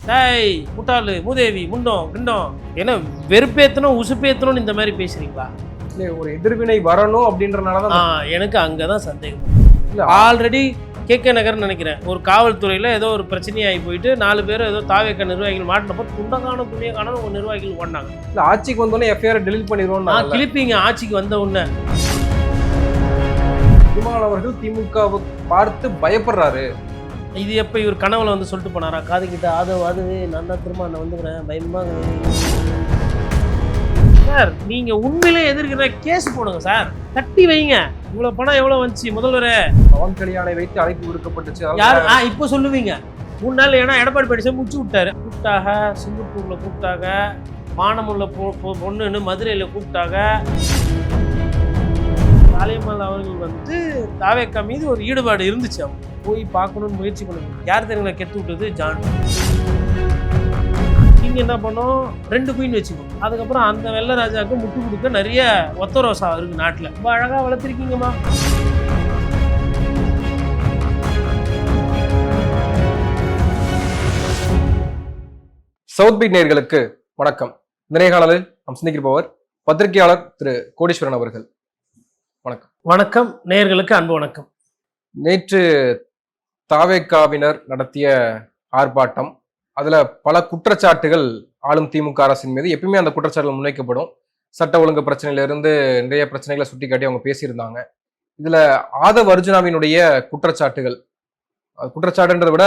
டேய் முட்டாளு மூதேவி முண்டோம் கிண்டோம் ஏன்னா வெறுப்பேத்தணும் உசுப்பேத்தணும்னு இந்த மாதிரி பேசுறீங்களா? இல்லை, ஒரு எதிர்வினை வரணும் அப்படின்றனாலதான் எனக்கு அங்கதான் சந்தேகம். ஆல்ரெடி கேகே நகர்னு நினைக்கிறேன், ஒரு காவல்துறையில் ஏதோ ஒரு பிரச்சனையாகி போயிட்டு 4 பேர் ஏதோ தாவேக்க நிர்வாகிகள் மாட்டினப்போ துண்டக்கான புண்ணியக்கான உங்கள் நிர்வாகிகள் ஓடினாங்க. இல்லை, ஆட்சிக்கு வந்தோடனே எஃப்ஐஆர் டெலிட் பண்ணிடுவோம். கிளிப்பிங்க ஆட்சிக்கு வந்த உடனே அவர்கள் திமுகவை பார்த்து பயப்படுறாரு. இது எப்போ இவர் கனவுல வந்து சொல்லிட்டு போனாரா காதுகிட்ட? அதுவே நான் தான் திரும்ப நான் வந்துக்கிறேன் பயமா சார். நீங்க உண்மையிலே எதிர்க்கிற கேஸ் போடுங்க சார், தட்டி வைங்க. இவ்வளவு பணம் எவ்வளவு வந்துச்சு முதல்வரே? பவன் கல்யாணை வைத்து அழைப்பு விடுக்கப்பட்டுச்சு. யார் இப்போ சொல்லுவீங்க 3 நாள்? ஏன்னா எடப்பாடி பழனிசாமி முடிச்சு விட்டாரு. கூப்பிட்டாக, சிங்கப்பூர்ல கூப்பிட்டாங்க, மானமுள்ள பொண்ணுன்னு மதுரையில கூப்பிட்டாங்க. காளியம்மாள் அவர்கள் வந்து தாவேக்கா மீது ஒரு ஈடுபாடு இருந்துச்சு. அவங்க போய் பார்க்கணும்னு முயற்சி பண்ணுங்க. யார் தெரியுங்களா கெட்டு விட்டது? ஜான். நீங்க என்ன பண்ணோம், 2 குயின் வச்சுக்கணும். அதுக்கப்புறம் அந்த வெள்ளராஜாவுக்கு முட்டு கொடுக்க நிறைய ஒத்த ரோசா இருக்கு நாட்டில். ரொம்ப அழகா வளர்த்திருக்கீங்கம்மா. சவுத் பீட் நேயர்களுக்கு வணக்கம். இந்த நேர்காணலில் நாம் சந்திக்கிறவர் பத்திரிகையாளர் திரு கோடீஸ்வரன் அவர்கள். வணக்கம். வணக்கம் நேயர்களுக்கு அன்பு வணக்கம். நேற்று தாவேக்காவினர் நடத்திய ஆர்ப்பாட்டம், அதுல பல குற்றச்சாட்டுகள் ஆளும் திமுக அரசின் மீது எப்பயுமே அந்த குற்றச்சாட்டுகள் முன்வைக்கப்படும். சட்ட ஒழுங்கு பிரச்சனையிலிருந்து நிறைய பிரச்சனைகளை சுட்டி காட்டி அவங்க பேசியிருந்தாங்க. இதுல ஆதவ் அர்ஜுனாவினுடைய குற்றச்சாட்டுகள், குற்றச்சாட்டுன்றதை விட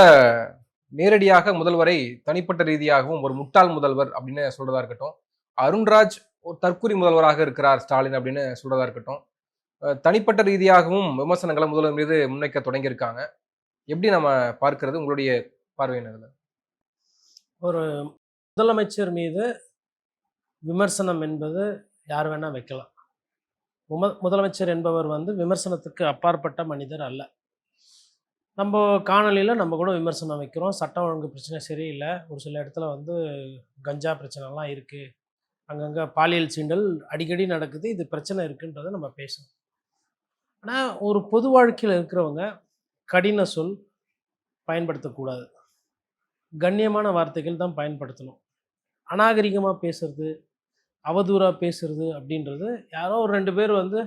நேரடியாக முதல்வரை தனிப்பட்ட ரீதியாகவும் ஒரு முட்டாள் முதல்வர் அப்படின்னு சொல்றதா இருக்கட்டும், அருண்ராஜ் ஒரு தற்கூரி முதல்வராக இருக்கிறார் ஸ்டாலின் அப்படின்னு சொல்றதா இருக்கட்டும், தனிப்பட்ட ரீதியாகவும் விமர்சனங்களை முதல்வர் மீது முன்வைக்க தொடங்கியிருக்காங்க. எப்படி நம்ம பார்க்கிறது? உங்களுடைய பார்வையினதுல ஒரு முதலமைச்சர் மீது விமர்சனம் என்பது யார் வேணா வைக்கலாம். முதலமைச்சர் என்பவர் வந்து விமர்சனத்துக்கு அப்பாற்பட்ட மனிதர் அல்ல. நம்ம காணொலியில் நம்ம கூட விமர்சனம் வைக்கிறோம். சட்டம் ஒழுங்கு பிரச்சனை சரியில்லை, ஒரு சில இடத்துல வந்து கஞ்சா பிரச்சனைலாம் இருக்குது, அங்கங்கே பாலியல் சீண்டல் அடிக்கடி நடக்குது, இது பிரச்சனை இருக்குன்றதை நம்ம பேசணும். ஆனால் ஒரு பொது வாழ்க்கையில் இருக்கிறவங்க கடின சொல் பயன்படுத்தக்கூடாது, கண்ணியமான வார்த்தைகள் தான் பயன்படுத்தணும். அநாகரிகமாக பேசுறது, அவதூறாக பேசுறது அப்படின்றது, யாரோ ஒரு 2 பேர் வந்து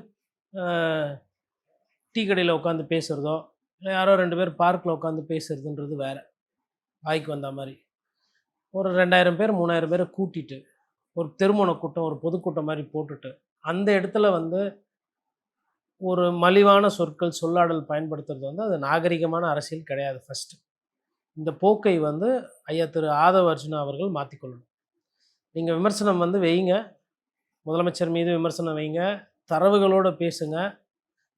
டீ கடையில் உட்காந்து பேசுகிறதோ, இல்லை யாரோ 2 பேர் பார்க்கில் உட்காந்து பேசுறதுன்றது வேறு. வாய்க்கு வந்த மாதிரி ஒரு 2000 பேர் 3000 பேரை கூட்டிட்டு ஒரு தெருமுனை கூட்டம், ஒரு பொதுக்கூட்டம் மாதிரி போட்டுட்டு அந்த இடத்துல வந்து ஒரு மலிவான சொற்கள் சொல்லாடல் பயன்படுத்துறது வந்து அது நாகரிகமான அரசியல் கிடையாது. ஃபஸ்ட்டு இந்த போக்கை வந்து ஐயா திரு ஆதவ் அர்ஜுனா அவர்கள் மாற்றிக்கொள்ளணும். நீங்கள் விமர்சனம் வந்து வைங்க, முதலமைச்சர் மீது விமர்சனம் வைங்க, தரவுகளோடு பேசுங்க.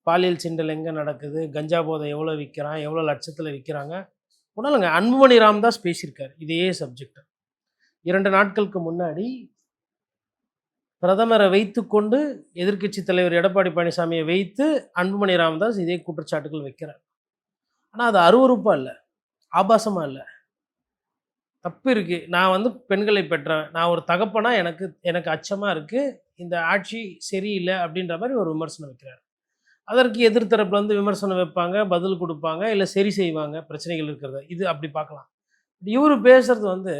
பாலியல் சீண்டல் எங்கே நடக்குது, கஞ்சா போதை எவ்வளோ விற்கிறான், எவ்வளோ லட்சத்தில் விற்கிறாங்க, உடலுங்க. அன்புமணி ராமதாஸ் பேசியிருக்கார் இதே சப்ஜெக்ட். 2 நாட்களுக்கு முன்னாடி பிரதமரை வைத்து கொண்டு எதிர்க்கட்சி தலைவர் எடப்பாடி பழனிசாமியை வைத்து அன்புமணி ராமதாஸ் இதே குற்றச்சாட்டுகள் வைக்கிறார். ஆனால் அது அருவருப்பாக இல்லை, ஆபாசமாக இல்லை, தப்பு இருக்குது. நான் வந்து பெண்களை பெற்றேன், நான் ஒரு தகப்பனா எனக்கு அச்சமாக இருக்குது, இந்த ஆட்சி சரியில்லை அப்படின்ற மாதிரி ஒரு விமர்சனம் வைக்கிறார். அதற்கு எதிர்த்தரப்பில் வந்து விமர்சனம் வைப்பாங்க, பதில் கொடுப்பாங்க, இல்லை சரி செய்வாங்க பிரச்சனைகள் இருக்கிறத. இது அப்படி பார்க்கலாம். இவர் பேசுறது வந்து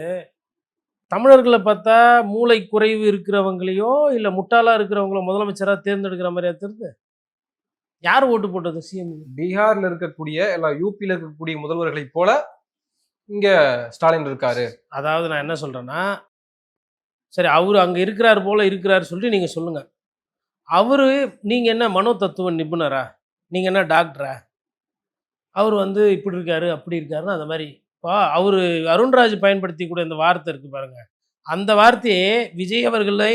தமிழர்களை பார்த்தா மூளை குறைவு இருக்கிறவங்களையோ இல்லை முட்டாளாக இருக்கிறவங்களோ முதலமைச்சராக தேர்ந்தெடுக்கிற மாதிரியா தெரியுது. யார் ஓட்டு போட்டது? சிஎம். பீகார்ல இருக்கக்கூடிய இல்லை யூபியில் இருக்கக்கூடிய முதல்வர்களை போல இங்க ஸ்டாலின் இருக்காரு. அதாவது நான் என்ன சொல்றேன்னா, சரி அவர் அங்கே இருக்கிறார் போல இருக்கிறாரு சொல்லிட்டு நீங்கள் சொல்லுங்க. அவரு நீங்கள் என்ன மனோ தத்துவ நிபுணரா? நீங்கள் என்ன டாக்டரா? அவர் வந்து இப்படி இருக்காரு அப்படி இருக்காருன்னு அந்த மாதிரி அவர் அருண்ராஜ் பயன்படுத்தி கூட இந்த வார்த்தை இருக்குது பாருங்க, அந்த வார்த்தையை விஜய் அவர்களை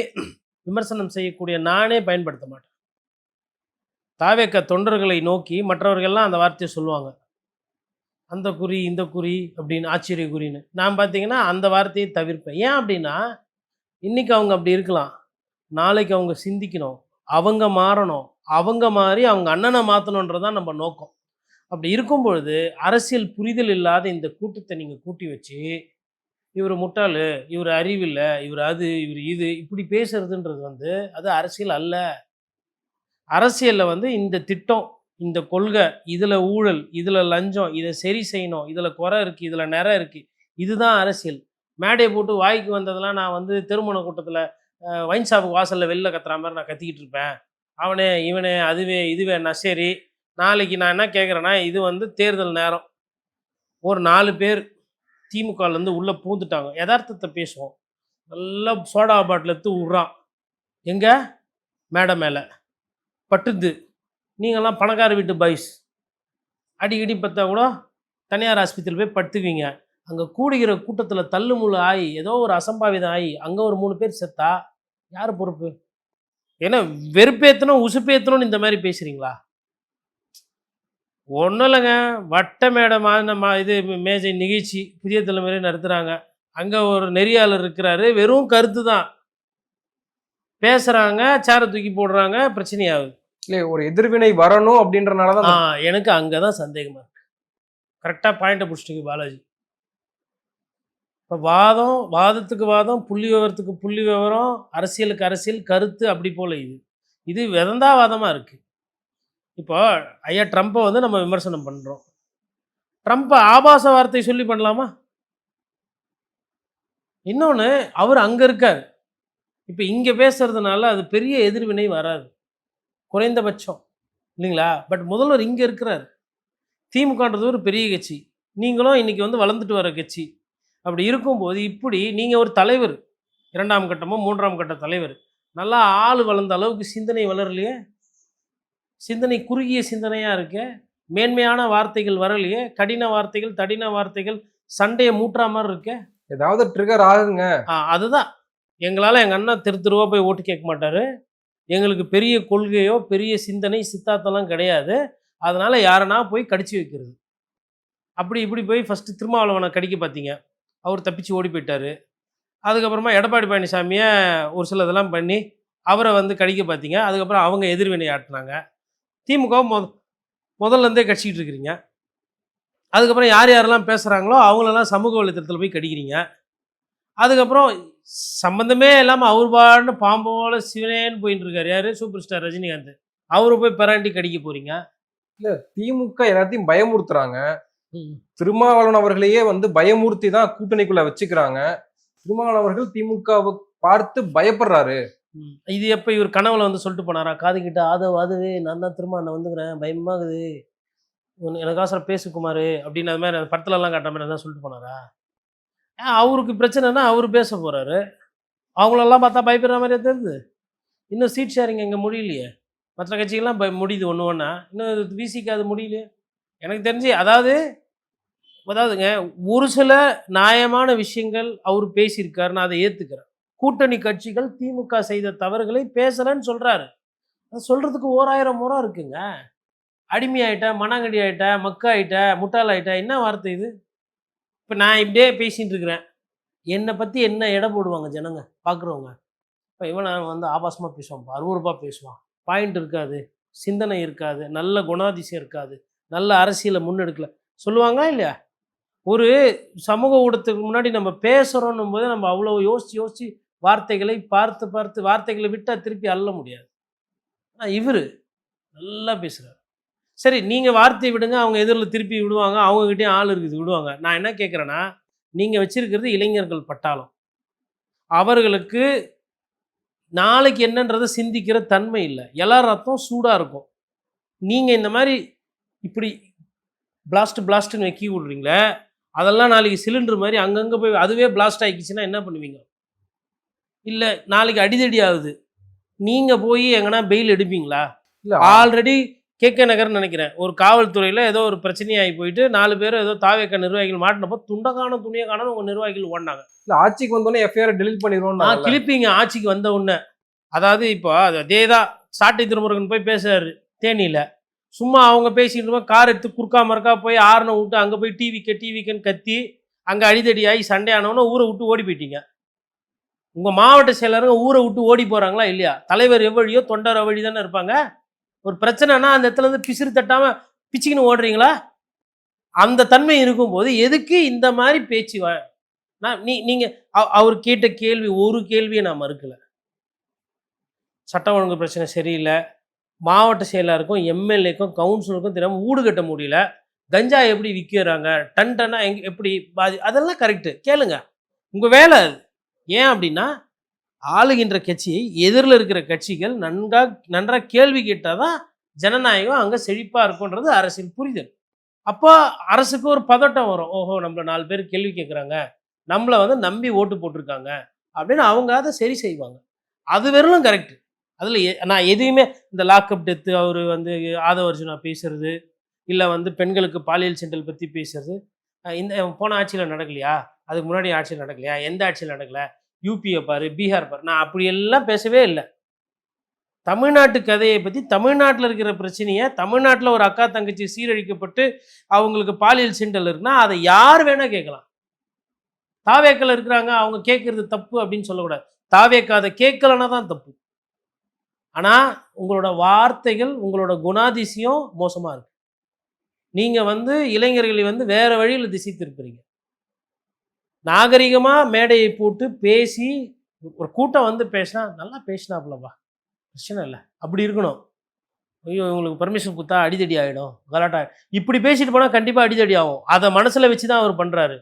விமர்சனம் செய்யக்கூடிய நானே பயன்படுத்த மாட்டேன். தாவேக்க தொண்டர்களை நோக்கி மற்றவர்கள்லாம் அந்த வார்த்தையை சொல்லுவாங்க, அந்த குறி இந்த குறி அப்படின்னு, ஆச்சரிய குறின்னு. நான் பார்த்தீங்கன்னா அந்த வார்த்தையை தவிர்ப்பேன். ஏன் அப்படின்னா, இன்றைக்கி அவங்க அப்படி இருக்கலாம், நாளைக்கு அவங்க சிந்திக்கணும், அவங்க மாறணும், அவங்க மாறி அவங்க அண்ணனை மாற்றணுன்றதான் நம்ம நோக்கம். அப்படி இருக்கும் பொழுது அரசியல் புரிதல் இல்லாத இந்த கூட்டத்தை நீங்கள் கூட்டி வச்சு இவர் முட்டாள், இவர் அறிவில்லை, இவர் அது, இவர் இது, இப்படி பேசுறதுன்றது வந்து அது அரசியல் அல்ல. அரசியலில் வந்து இந்த திட்டம், இந்த கொள்கை, இதில் ஊழல், இதில் லஞ்சம், இதை சரி செய்யணும், இதில் குறை இருக்குது, இதில் நிறை இருக்குது, இதுதான் அரசியல். மேடையை போட்டு வாய்க்கு வந்ததெல்லாம் நான் வந்து திருமண கூட்டத்தில் ஒயின் ஷாப்புக்கு வாசலில் வெளில கத்துற மாதிரி நான் கத்திக்கிட்டு இருப்பேன். அவனே இவனே அதுவே இதுவே நான் சரி நாளைக்கு நான் என்ன கேட்குறேன்னா, இது வந்து தேர்தல் நேரம். ஒரு 4 பேர் திமுகலேருந்து உள்ளே பூந்துட்டாங்க. யதார்த்தத்தை பேசுவோம். நல்லா சோடா பாட்டில் எடுத்து விட்றான். எங்க? மேடை மேலே பட்டுது. நீங்கள்லாம் பணக்கார வீட்டு பாய்ஸ். அடிக்கடி பார்த்தா கூட தனியார் ஆஸ்பத்திரியில் போய் படுத்துக்குவீங்க. அங்கே கூடுகிற கூட்டத்தில் தள்ளுமுள்ளு ஆகி ஏதோ ஒரு அசம்பாவிதம் ஆகி அங்கே ஒரு 3 பேர் செத்தா யார் பொறுப்பு? ஏன்னா வெறுப்பேற்றணும் உசுப்பேற்றணும்னு இந்த மாதிரி பேசுகிறீங்களா? ஒன்றும் இல்லைங்க. வட்ட மேடமான இது மேஜை நிகழ்ச்சி புதிய தலைமுறை நடத்துகிறாங்க. அங்கே ஒரு நெறியாளர் இருக்கிறாரு. வெறும் கருத்து தான் பேசுகிறாங்க. சேரை தூக்கி போடுறாங்க. பிரச்சனையாகுது. இல்லை, ஒரு எதிர்வினை வரணும் அப்படின்றனால தான் எனக்கு அங்கே தான் சந்தேகமாக இருக்குது. கரெக்டாக பாயிண்ட்டை பிடிச்சிட்டிங்க பாலாஜி. இப்போ வாதத்துக்கு வாதம், புள்ளி விவரத்துக்கு புள்ளி விவரம், அரசியலுக்கு அரசியல், கருத்து அப்படி போல் இது விதந்தாவாதமாக இருக்குது. இப்போ ஐயா ட்ரம்ப்பை வந்து நம்ம விமர்சனம் பண்ணுறோம். ட்ரம்ப்பை ஆபாச வார்த்தை சொல்லி பண்ணலாமா? இன்னொன்று அவர் அங்கே இருக்கார். இப்போ இங்கே பேசுறதுனால அது பெரிய எதிர்வினை வராது, குறைந்தபட்சம் இல்லைங்களா? பட் முதல்வர் இங்கே இருக்கிறார். திமுகன்றது ஒரு பெரிய கட்சி. நீங்களும் இன்றைக்கி வந்து வளர்ந்துட்டு வர கட்சி. அப்படி இருக்கும்போது இப்படி நீங்கள் ஒரு தலைவர், 2ஆம் கட்டமோ 3ஆம் கட்ட தலைவர், நல்லா ஆள் வளர்ந்த அளவுக்கு சிந்தனை வளரலையே. சிந்தனை குறுகிய சிந்தனையாக இருக்கு. மேன்மையான வார்த்தைகள் வரலையே. கடின வார்த்தைகள், தடின வார்த்தைகள், சண்டையை மூட்டுற மாதிரி இருக்கு. ஏதாவது ட்ரிகர் ஆகுங்க. அதுதான் எங்களால் எங்கள் அண்ணா தெருவா போய் ஓட்டு கேட்க மாட்டார். எங்களுக்கு பெரிய கொள்கையோ பெரிய சிந்தனை சித்தாந்தம்லாம் கிடையாது. அதனால் யாரனா போய் கடிச்சு வைக்கிறது. அப்படி இப்படி போய் ஃபஸ்ட்டு திருமாவளவனை கடிக்க பார்த்தீங்க. அவர் தப்பிச்சு ஓடி போயிட்டார். அதுக்கப்புறமா எடப்பாடி பழனிசாமியை ஒரு சில இதெல்லாம் பண்ணி அவரை வந்து கடிக்க பார்த்தீங்க. அதுக்கப்புறம் அவங்க எதிர்வினை ஆட்டினாங்க. திமுக முதல்லேருந்தே கடிச்சிக்கிட்டு இருக்கிறீங்க. அதுக்கப்புறம் யார் யாரெல்லாம் பேசுகிறாங்களோ அவங்களெல்லாம் சமூக வலைத்தளத்தில் போய் கடிக்கிறீங்க. அதுக்கப்புறம் சம்மந்தமே இல்லாமல் அவர் பாடுன்னு பாம்போல சிவனேன்னு போயிட்டு இருக்காரு. யார்? Super star Rajinikanth. அவரை போய் பெராண்டி கடிக்க போகிறீங்க. இல்லை, திமுக எல்லாத்தையும் பயமுறுத்துறாங்க. திருமாவளவன் அவர்களையே வந்து பயமுறுத்தி தான் கூட்டணிக்குள்ள வச்சுக்கிறாங்க. திருமாவளவன் அவர்கள் திமுகவை பார்த்து பயப்படுறாரு. இது எப்போ இவர் கனவுல வந்து சொல்லிட்டு போனாரா? காதுகிட்ட அதுவே நான் தான் திரும்ப நான் வந்துக்கிறேன், பயமாகுது, எனக்காசரம் பேசுக்குமாரு அப்படின்னு அது மாதிரி அந்த படத்துலலாம் காட்டுற மாதிரி தான் சொல்லிட்டு போனாரா? அவருக்கு பிரச்சனைனா அவர் பேச போகிறாரு. அவங்களெல்லாம் பார்த்தா பயப்படுற மாதிரியே தெரியுது. இன்னும் சீட் ஷேரிங் எங்கே முடியலையே. மற்ற கட்சிகள்லாம் முடியுது ஒன்று ஒன்றா. இன்னும் விசிக்கு அது முடியலையே. எனக்கு தெரிஞ்சு அதாவதுங்க ஒரு சில நியாயமான விஷயங்கள் அவர் பேசியிருக்காரு, நான் அதை ஏற்றுக்கிறேன். கூட்டணி கட்சிகள் திமுக செய்த தவறுகளை பேசலன்னு சொல்கிறாரு. அது சொல்கிறதுக்கு 1000 முறை இருக்குங்க. அடிமையாயிட்ட, மண்ணாங்கடி ஆகிட்ட, மக்க ஆகிட்ட, முட்டாள் ஆகிட்ட, என்ன வார்த்தை இது? இப்போ நான் இப்படியே பேசிகிட்டு இருக்கிறேன். என்னை பற்றி என்ன எடை போடுவாங்க ஜனங்க பார்க்குறவங்க? இப்போ இவன் வந்து ஆபாசமாக பேசுவான், அருவருப்பாக பேசுவான், பாயிண்ட் இருக்காது, சிந்தனை இருக்காது, நல்ல குணாதிசயம் இருக்காது, நல்ல அரசியலை முன்னெடுக்கல சொல்லுவாங்களா இல்லையா? ஒரு சமூக ஊடகத்துக்கு முன்னாடி நம்ம பேசுகிறோன்னும் போது நம்ம அவ்வளோ யோசித்து வார்த்தைகளை பார்த்து வார்த்தைகளை விட்டால் திருப்பி அள்ள முடியாது. ஆனால் இவர் நல்லா பேசுகிறார். சரி, நீங்கள் வார்த்தையை விடுங்க, அவங்க எதிரில் திருப்பி விடுவாங்க, அவங்ககிட்டயும் ஆள் இருக்குது விடுவாங்க. நான் என்ன கேட்குறேன்னா, நீங்கள் வச்சிருக்கிறது இளைஞர்கள் பட்டாளம். அவர்களுக்கு நாளைக்கு என்னன்றதை சிந்திக்கிற தன்மை இல்லை. எல்லா ரத்தம் சூடாக இருக்கும். நீங்கள் இந்த மாதிரி இப்படி பிளாஸ்ட்டுன்னு வைக்கி விட்றீங்களே, அதெல்லாம் நாளைக்கு சிலிண்டர் மாதிரி அங்கங்கே போய் அதுவே பிளாஸ்ட் ஆகிக்கிச்சுன்னா என்ன பண்ணுவீங்க? இல்லை நாளைக்கு அடிதடி ஆகுது, நீங்கள் போய் எங்கன்னா பெயில் எடுப்பீங்களா? இல்லை, ஆல்ரெடி கேகே நகர்னு நினைக்கிறேன், ஒரு காவல்துறையில் ஏதோ ஒரு பிரச்சனையாகி போயிட்டு 4 பேர் ஏதோ தாவேக்க நிர்வாகிகள் மாட்டினப்போ துணியை காணும் உங்கள் நிர்வாகிகள் ஓடினாங்க. இல்லை, ஆட்சிக்கு வந்தோடனே எஃப்ஐஆர் டெலிட் பண்ணிடுவோம். கிளிப்பிங்க ஆட்சிக்கு வந்த உடனே. அதாவது இப்போ அதே தான் சாட்டை திருமுருகன் போய் பேசுறாரு தேனியில். சும்மா அவங்க பேசிட்டு இருக்கோம், கார் எடுத்து குறுக்கா மறுக்கா போய் ஆறுனை விட்டு அங்கே போய் டிவிக்கன்னு கத்தி அங்கே அடிதடி ஆகி சண்டை ஆனவொன்னே ஊரை விட்டு ஓடி போயிட்டீங்க. உங்கள் மாவட்ட செயலருங்க ஊரை விட்டு ஓடி போகிறாங்களா இல்லையா? தலைவர் எவ்வழியோ தொண்டர் எவ்வழி தானே இருப்பாங்க. ஒரு பிரச்சனைனா அந்த இடத்துல இருந்து பிசிறு தட்டாமல் பிச்சுக்கின்னு ஓடுறீங்களா? அந்த தன்மை இருக்கும்போது எதுக்கு இந்த மாதிரி பேச்சு? நீங்கள் அவர் கேட்ட கேள்வி ஒரு கேள்வியை நான் மறுக்கலை. சட்ட ஒழுங்கு பிரச்சனை சரியில்லை, மாவட்ட செயலாளருக்கும் எம்எல்ஏக்கும் கவுன்சிலருக்கும் தெரியாமல் ஊடு கட்ட முடியல, கஞ்சா எப்படி விற்கிறாங்க, டன்னாக எப்படி பாதி, அதெல்லாம் கரெக்டு கேளுங்க. உங்கள் வேலை அது. ஏன் அப்படின்னா ஆளுகின்ற கட்சியை எதிரில் இருக்கிற கட்சிகள் நன்றாக கேள்வி கேட்டால் தான் ஜனநாயகம் அங்கே செழிப்பாக இருக்குன்றது அரசியல் புரிதல். அப்போ அரசுக்கு ஒரு பதட்டம் வரும். ஓஹோ, நம்மள 4 பேர் கேள்வி கேட்குறாங்க, நம்மளை வந்து நம்பி ஓட்டு போட்டிருக்காங்க அப்படின்னு அவங்க அதை சரி செய்வாங்க. அது வெறும் கரெக்ட். அதில் நான் எதையுமே இந்த லாக்அப் டெத்து அவர் வந்து ஆதவர்ஜுனா பேசுறது, இல்லை வந்து பெண்களுக்கு பாலியல் சீண்டல் பற்றி பேசுறது, இந்த போன ஆட்சியில் நடக்கலையா, அதுக்கு முன்னாடி ஆட்சியில் நடக்கலையா, எந்த ஆட்சியில் நடக்கலை, யூபியை பாரு, பீகார் பாரு, நான் அப்படியெல்லாம் பேசவே இல்லை. தமிழ்நாட்டு கதையை பற்றி, தமிழ்நாட்டில் இருக்கிற பிரச்சனையை, தமிழ்நாட்டில் ஒரு அக்கா தங்கச்சி சீரழிக்கப்பட்டு அவங்களுக்கு பாலியல் சீண்டல் இருக்குன்னா அதை யார் வேணால் கேட்கலாம். தாவேக்கால இருக்கிறாங்க, அவங்க கேட்கறது தப்பு அப்படின்னு சொல்லக்கூடாது. தாவேக்கா அதை கேட்கலன்னா தான் தப்பு. ஆனால் உங்களோட வார்த்தைகள், உங்களோட குணாதிசயம் மோசமாக இருக்கு. நீங்கள் வந்து இளைஞர்களை வந்து வேறு வழியில் திசை திருப்புறீங்க. நாகரிகமாக மேடையை போட்டு பேசி ஒரு கூட்டம் வந்து பேசினா நல்லா பேசினாப்புலப்பா, பிரச்சனை இல்லை, அப்படி இருக்கணும். ஐயோ, இவங்களுக்கு பர்மிஷன் கொடுத்தா அடிதடி ஆகிடும், கலாட்டா, இப்படி பேசிட்டு போனால் கண்டிப்பாக அடிதடி ஆகும். அதை மனசில் வச்சு தான் அவர் பண்ணுறாரு.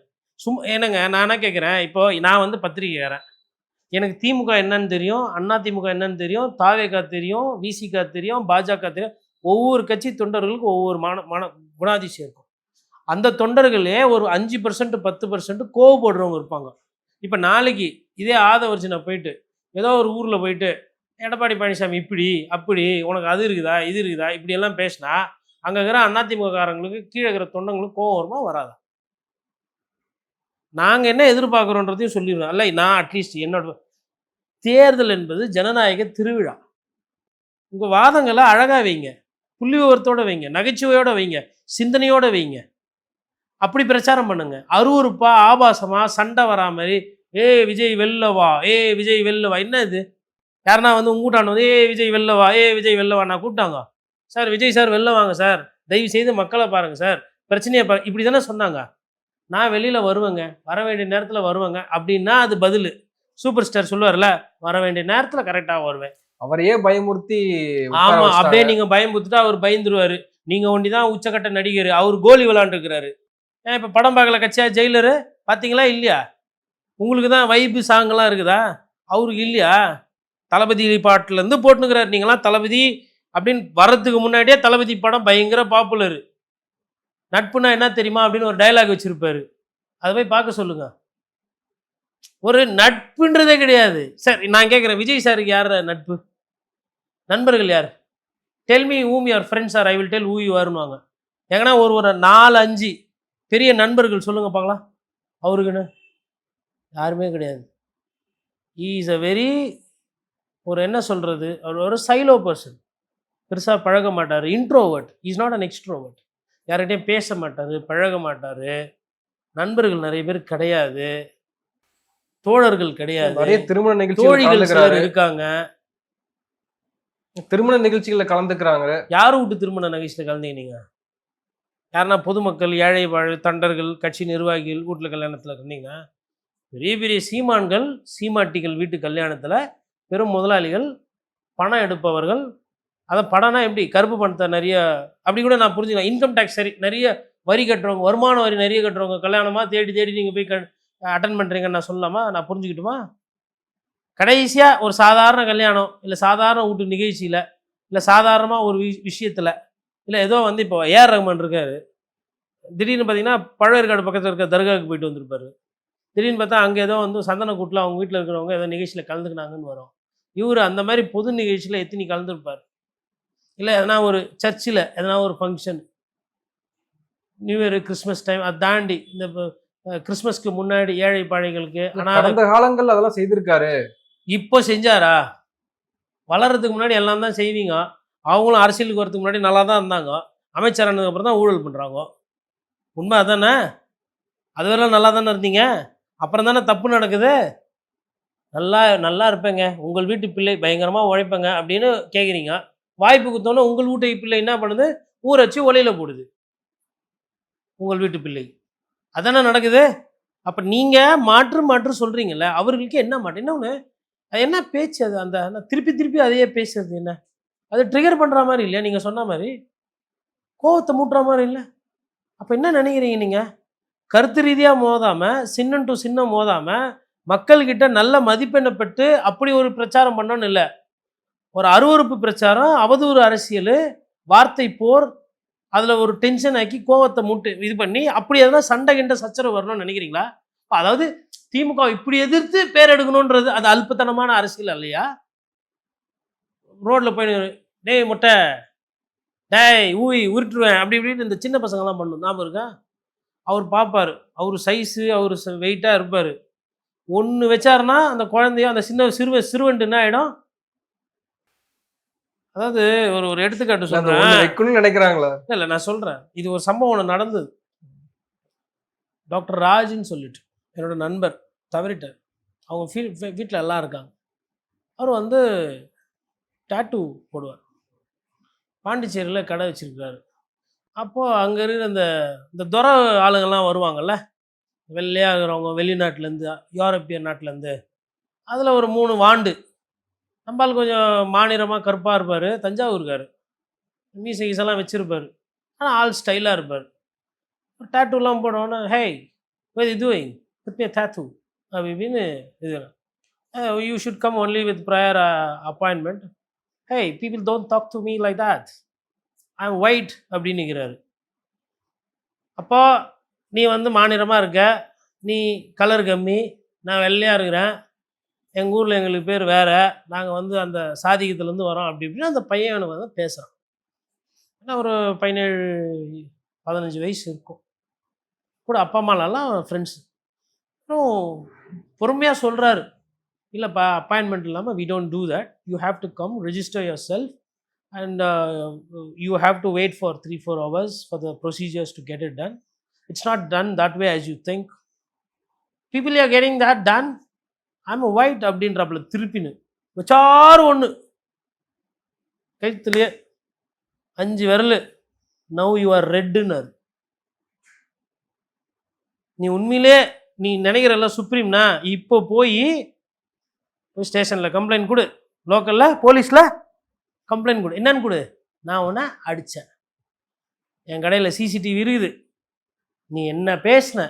என்னங்க நான் என்ன கேட்குறேன், இப்போ நான் வந்து பத்திரிகைக்காரன், எனக்கு திமுக என்னன்னு தெரியும், அண்ணா திமுக என்னன்னு தெரியும், தாவேகா தெரியும், விசிகா தெரியும், பாஜக தெரியும். ஒவ்வொரு கட்சி தொண்டர்களுக்கும் ஒவ்வொரு குணாதிசயம் இருக்கும். அந்த தொண்டர்களே ஒரு 5% 10% கோவப்படுறவங்க இருப்பாங்க. இப்போ நாளைக்கு இதே ஆதவர்ஜுனா போயிட்டு ஏதோ ஒரு ஊரில் போயிட்டு எடப்பாடி பழனிசாமி இப்படி அப்படி, உனக்கு அது இருக்குதா இது இருக்குதா இப்படியெல்லாம் பேசினா அங்கே இருக்கிற அதிமுககாரங்களுக்கு கீழே இருக்கிற தொண்டங்களுக்கு கோவம் வருமா வராதா? நாங்கள் என்ன எதிர்பார்க்குறோன்றதையும் சொல்லிடுவோம். அல்ல, நான் அட்லீஸ்ட் என்னோட தேர்தல் என்பது ஜனநாயக திருவிழா. உங்கள் வாதங்களை அழகாக வைங்க, புள்ளி விவரத்தோடு வைங்க, நகைச்சுவையோடு வைங்க, சிந்தனையோடு வைங்க. அப்படி பிரச்சாரம் பண்ணுங்க. அருவருப்பா ஆபாசமாக சண்டை வரா மாதிரி விஜய் வெல்லவா, விஜய் வெல்லவா, என்ன இது? யாருன்னா வந்து உங்கூட்டாண்டு வந்து விஜய் வெல்லவா, விஜய் வெல்லவா நான் கூப்பிட்டாங்க. சார் விஜய் சார் வெளில வாங்க சார், தயவு செய்து மக்களை பாருங்கள் சார், பிரச்சனையை இப்படி தானே சொன்னாங்க. நான் வெளியில் வருவேங்க, வர வேண்டிய நேரத்தில் வருவேங்க அப்படின்னா அது பதில். சூப்பர் ஸ்டார் சொல்லுவார்ல, வர வேண்டிய நேரத்தில் கரெக்டாக வருவேன். அவரையே பயமுறுத்தி ஆமாம், அப்படியே நீங்கள் பயமுறுத்திட்டா அவர் பயந்துருவார். நீங்கள் ஒண்டி தான் உச்சக்கட்ட நடிகர், அவர் கோலி விளாண்டுருக்கிறாரு. ஏன் இப்போ படம் பார்க்கல கட்சியா ஜெயிலரு பார்த்தீங்களா இல்லையா? உங்களுக்கு தான் வைப்பு சாங்கெல்லாம் இருக்குதா, அவருக்கு இல்லையா? தளபதி பாட்டிலேருந்து போட்டுனுக்கிறார். நீங்களாம் தளபதி அப்படின்னு வர்றதுக்கு முன்னாடியே தளபதி படம் பயங்கர பாப்புலரு. நட்புனா என்ன தெரியுமா அப்படின்னு ஒரு டைலாக் வச்சுருப்பார், அதை போய் பார்க்க சொல்லுங்க. ஒரு நட்புன்றதே கிடையாது. சார் நான் கேட்குறேன், விஜய் சாருக்கு யார் நட்பு, நண்பர்கள் யார்? Tell me whom your friends are, I will tell who you are. எங்கன்னா ஒரு 4-5 பெரிய நண்பர்கள் சொல்லுங்க பார்க்கலாம். அவருக்குன்னு யாருமே கிடையாது. he is a very ஒரு என்ன சொல்கிறது, அவர் ஒரு சைலோ பர்சன், பெருசாக பழக மாட்டார், introvert, is not an extrovert. யார்கிட்டையும் பேச மாட்டார், பழக மாட்டார், நண்பர்கள் நிறைய பேர் கிடையாது, தோழர்கள் கிடையாது, நிறைய திருமண தோழிகள் சிலர் இருக்காங்க, திருமண நிகழ்ச்சிகளில் கலந்துக்கிறாங்க. யார் வீட்டு திருமண நிகழ்ச்சியில் கலந்தீங்க? யாருன்னா பொதுமக்கள், ஏழை வாழ தொண்டர்கள், கட்சி நிர்வாகிகள் வீட்டில் கல்யாணத்தில் இருந்தீங்கன்னா? பெரிய பெரிய சீமான்கள், சீமாட்டிகள் வீட்டு கல்யாணத்தில் பெரும் முதலாளிகள், பணம் எடுப்பவர்கள், அதை பணம்னா எப்படி கருப்பு பணத்தை நிறைய, அப்படி கூட நான் புரிஞ்சுக்கலாம். இன்கம் டேக்ஸ் சரி நிறைய வரி கட்டுறவங்க, வருமான வரி நிறைய கட்டுறவங்க கல்யாணமாக தேடி தேடி நீங்கள் போய் அட்டன் பண்ணுறீங்கன்னு நான் சொல்லலாமா? நான் புரிஞ்சுக்கிட்டுமா? கடைசியாக ஒரு சாதாரண கல்யாணம், இல்லை சாதாரண வீட்டு நிகழ்ச்சியில், இல்லை சாதாரணமாக ஒரு விஷயத்தில், இல்லை ஏதோ வந்து இப்போ ஏஆர் ரஹ்மான் இருக்கார், திடீர்னு பார்த்தீங்கன்னா பழவேற்காடு பக்கத்தில் இருக்க தர்காவுக்கு போயிட்டு வந்திருப்பார். திடீர்னு பார்த்தா அங்கே ஏதோ வந்து சந்தன கூட்டில் அவங்க வீட்டில் இருக்கிறவங்க ஏதோ நிகழ்ச்சியில் கலந்துக்கினாங்கன்னு வரும். இவர் அந்த மாதிரி பொது நிகழ்ச்சியில் எத்தனை கலந்துருப்பார். இல்லை எதனா ஒரு சர்ச்சில் எதனா ஒரு function, new year, Christmas time, அதை தாண்டி இந்த கிறிஸ்மஸ்க்கு முன்னாடி ஏழை பாழைகளுக்கு. ஆனால் அந்த காலங்கள் அதெல்லாம் செய்திருக்காரு. இப்போ செஞ்சாரா? வளர்கிறதுக்கு முன்னாடி எல்லாம் தான் செய்வீங்க. அவங்களும் அரசியலுக்கு வரதுக்கு முன்னாடி நல்லா தான் இருந்தாங்க, அமைச்சரானதுக்கு அப்புறம் தான் ஊழல் பண்ணுறாங்க. உண்மை அதானே? அதுவெல்லாம் நல்லா தானே இருந்தீங்க, அப்புறம் தானே தப்பு நடக்குது. நல்லா இருப்பேங்க, உங்கள் வீட்டு பிள்ளை பயங்கரமாக உழைப்பேங்க அப்படின்னு கேட்குறீங்க. வாய்ப்பு கொடுத்தோன்னே உங்கள் வீட்டு பிள்ளை என்ன பண்ணுது, ஊரை வச்சு ஒலையில் போடுது உங்கள் வீட்டு பிள்ளை. அதானே நடக்குது. அப்போ நீங்கள் மாற்று சொல்கிறீங்கல்ல, அவர்களுக்கு என்ன மாற்று? இன்னொன்று, அது என்ன பேச்சு அது, அந்த திருப்பி திருப்பி அதையே பேசுறது என்ன? அது ட்ரிகர் பண்ணுற மாதிரி இல்லையா? நீங்கள் சொன்ன மாதிரி கோவத்தை மூட்டுற மாதிரி இல்லை. அப்போ என்ன நினைக்கிறீங்க நீங்கள்? கருத்து ரீதியா மோதாம, சின்னம் டு சின்னம் மோதாம, மக்கள்கிட்ட நல்ல மதிப்பெண்ண பெற்று அப்படி ஒரு பிரச்சாரம் பண்ணணும்னு இல்ல. ஒரு அருவருப்பு பிரச்சாரம், அவதூறு அரசியலு, வார்த்தை போர், அதுல ஒரு டென்ஷன் ஆக்கி கோவத்த மூட்டு இது பண்ணி, அப்படி எதனா சண்டை கிண்ட சச்சரவு வரணும்னு நினைக்கிறீங்களா? அதாவது திமுக இப்படி எதிர்த்து பேர் எடுக்கணும்ன்றது அது அல்பத்தனமான அரசியல் இல்லையா? ரோட்ல போய் டேய் மொட்டை, டேய் ஊய் உருட்டுருவேன் அப்படி இப்படின்னு இந்த சின்ன பசங்கலாம் பண்ணும். ஞாபகம் இருக்கா? அவர் பார்ப்பாரு. அவரு சைஸு, அவரு வெயிட்டா இருப்பாரு. ஒண்ணு வச்சாருன்னா, அந்த குழந்தையோ அந்த சிறுவண்டு என்ன ஆயிடும்? அதாவது ஒரு ஒரு எடுத்துக்காட்டு இல்ல, அந்த சொல்றேன். ஒண்ணு வைக்கணும்னு நினைக்கிறாங்களா? இல்ல நான் சொல்றேன். இது ஒரு சம்பவம் ஒண்ணு நடந்தது. டாக்டர் ராஜ்ன்னு சொல்லிட்டு, என்னோட நண்பர் தவறிட்டார். அவங்க வீட்ல எல்லாம் இருக்காங்க. அவர் வந்து டாட்டூ போடுவார். பாண்டிச்சேரியில கடை வச்சிருக்காரு. அப்போ அங்க இருக்கிற இந்த இந்த துரை ஆளுங்கலாம் வருவாங்கல்ல, வெள்ளையா இருக்கிறவங்க வெளிநாட்டுலேருந்து, யூரோப்பியன் நாட்டுலேருந்து. அதில் ஒரு 3 வாண்டு. நம்ம ஆள் கொஞ்சம் மாநிறமா கருப்பா இருப்பாரு. தஞ்சாவூர்காரு. மீசை கீசெல்லாம் வச்சிருப்பாரு. ஆனா ஆள் ஸ்டைலா இருப்பாரு. டாட்டூலாம் போடுவோன்னா, "hey what are you doing? Put me a tattoo." அப்படி இப்படின்னு இது "You should come only with prior appointment. Hey, people don't talk to me like that. I'm white." அப்படின்னுக்கிறாரு. அப்போ நீ வந்து மாநிறமா இருக்க, நீ கலர் கம்மி, நான் வெள்ளையா இருக்கிறேன், எங்கள் ஊரில் எங்களுக்கு பேர் வேற, நாங்கள் வந்து அந்த சாதிக்கத்துலேருந்து வரோம் அப்படி இப்படின்னு அந்த பையன் வந்து பேசுகிறான். ஏன்னா ஒரு 17, 15 வயசு இருக்கும். கூட அப்பா அம்மாலாம் ஃப்ரெண்ட்ஸு. அப்புறம் பொறுமையாக சொல்கிறாரு, இல்லைப்பா அப்பாயின்மெண்ட் இல்லாமல் we don't do that, you have to come register yourself and you have to wait for 3-4 hours for the procedures to get it done. It's not done that way as you think. People are getting that done. I'm a white அப்படின்றப்பல திருப்பின்னு வச்சாரு ஒன்று கைத்துலேயே 5 விரல். Now you are ரெட்டுன்னாரு. நீ உண்மையிலே நீ நினைக்கிறல்ல சுப்ரீம்னா, இப்போ போய் ஸ்டேஷனில் கம்ப்ளைண்ட் கொடு, லோக்கலில் போலீஸில் கம்ப்ளைண்ட் கொடு. என்னன்னு கொடு? நான் உன்னை அடித்தேன், என் கடையில் சிசிடிவி இருக்குது, நீ என்ன பேசின,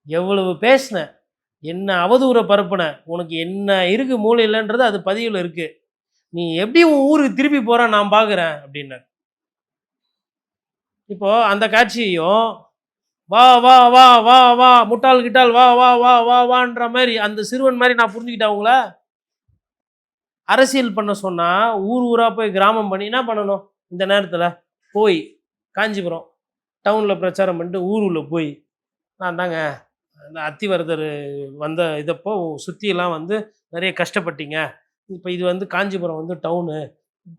எவ்வளவு பேசின, என்ன அவதூறை பரப்புன, உனக்கு என்ன இருக்கு மூளையிலன்றது அது பதிவில் இருக்கு, நீ எப்படி உன் ஊருக்கு திருப்பி போற நான் பார்க்குறேன் அப்படின்னாரு. இப்போ அந்த காட்சியையும் வா வா வா வா வா முட்டாள் கிட்டால் வா வா வா வா வான்ற மாதிரி அந்த சிறுவன் மாதிரி நான் புரிஞ்சுக்கிட்டேன். அவங்கள அரசியல் பண்ண சொன்னா ஊர் ஊரா போய் கிராமம் பண்ணி என்ன பண்ணணும்? இந்த நேரத்தில் போய் காஞ்சிபுரம் டவுனில் பிரச்சாரம் பண்ணிட்டு ஊருள்ள போய், நான் தாங்க இந்த அத்திவரதர் வந்த இதப்போ சுற்றியெல்லாம் வந்து நிறைய கஷ்டப்பட்டீங்க, இப்போ இது வந்து காஞ்சிபுரம் வந்து டவுனு,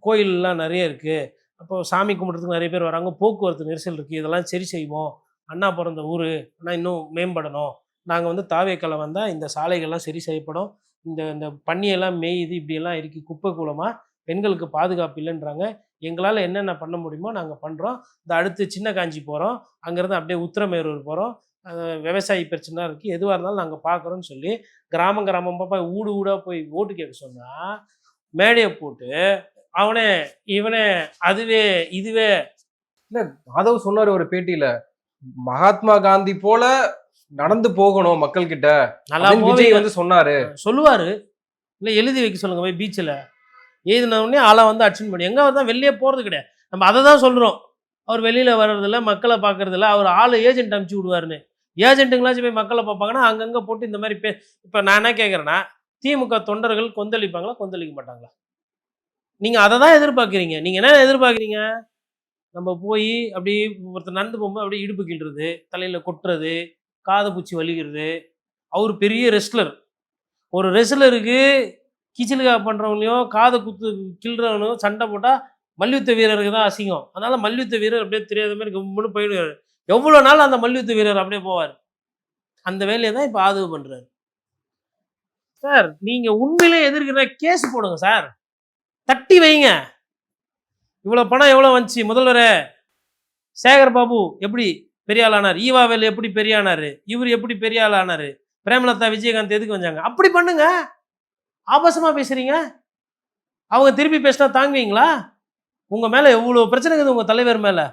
கோயிலெலாம் நிறைய இருக்குது, அப்போது சாமி கும்பிட்றதுக்கு நிறைய பேர் வராங்க, போக்குவரத்து நெரிசல் இருக்குது, இதெல்லாம் சரி செய்வோம், அண்ணா பிறந்த ஊர் ஆனால் இன்னும் மேம்படணும், நாங்கள் வந்து தாவேக்கலை வந்தால் இந்த சாலைகள்லாம் சரி செய்யப்படும், இந்த இந்த பன்னியெல்லாம் மேயுது, இப்படியெல்லாம் இருக்குது, குப்பை கூலமாக, பெண்களுக்கு பாதுகாப்பு இல்லைன்றாங்க, எங்களால் என்னென்ன பண்ண முடியுமோ நாங்கள் பண்ணுறோம், இந்த அடுத்து சின்ன காஞ்சி போகிறோம், அங்கேருந்து அப்படியே உத்திரமேரூர் போகிறோம், விவசாயி பிரச்சனை இருக்குது, எதுவாக இருந்தாலும் நாங்கள் பார்க்குறோன்னு சொல்லி கிராமம் கிராமமாக ஊடு ஊடாக போய் ஓட்டு கேட்க சொன்னால் மேடையை போட்டு அவனே இவனே அதுவே இதுவே. இல்ல, மாதவ் சொன்னாரு ஒரு பேட்டியில, மகாத்மா காந்தி போல நடந்து போகணும் மக்கள் கிட்ட, நல்லா விஜய் வந்து சொன்னாரு சொல்லுவாரு. இல்லை எழுதி வைக்க சொல்லுங்க போய் பீச்சில், எழுதினவுடனே ஆளை வந்து அட்டன் பண்ணி எங்கே தான் வெளியே போகிறது கிடையாது. நம்ம அதை தான் சொல்கிறோம், அவர் வெளியில் வர்றதில்ல, மக்களை பார்க்கறதில்ல, அவர் ஆள் ஏஜென்ட் அனுப்பிச்சி விடுவாருன்னு. ஏஜென்ட்டுங்களாச்சும் போய் மக்களை பார்ப்பாங்கன்னா அங்கங்கே போட்டு இந்த மாதிரி இப்போ நான் என்ன கேட்குறேன்னா, திமுக தொண்டர்கள் கொந்தளிப்பாங்களா கொந்தளிக்க மாட்டாங்களா? நீங்கள் அதை தான் எதிர்பார்க்குறீங்க. நீங்கள் என்ன எதிர்பார்க்குறீங்க? நம்ம போய் அப்படி ஒருத்தர் நடந்து போகும்போது அப்படியே இடுப்பு கிள்றது, தலையில் கொட்டுறது, காதை பூச்சி வலிக்கிறது. அவர் பெரிய ரெஸ்லர். ஒரு ரெஸ்லருக்கு கிச்சிலுக்கா பண்ணுறவங்களையும் காதை குத்து கிள்றவனையும் சண்டை போட்டால் மல்யுத்த வீரருக்கு தான் அசிங்கம். அதனால் மல்யுத்த வீரர் அப்படியே தெரியாத மாதிரி கம்முன்னு போயிடுவார். எவ்வளோ நாள் அந்த மல்யுத்த வீரர் அப்படியே போவார். அந்த வேலையை தான் இப்போ ஆதரவு பண்ணுறாரு. சார் நீங்கள் உண்மையிலே எதிர்க்கிற கேஸ் போடுங்க சார், தட்டி வைங்க. இவ்வளோ பணம் எவ்வளோ வந்துச்சு? முதல்வர் சேகர் பாபு எப்படி பெரிய ஆள் ஆனார்? ஈவாவேல் எப்படி பெரிய ஆனார்? இவர் எப்படி பெரிய ஆள் ஆனார்? பிரேமலதா விஜயகாந்த் எதுக்கு வந்தாங்க? அப்படி பண்ணுங்க. ஆபாசமாக பேசுகிறீங்க. அவங்க திருப்பி பேசினா தாங்குவீங்களா? உங்கள் மேலே எவ்வளோ பிரச்சனை இருக்குது உங்கள் தலைவர் மேலே.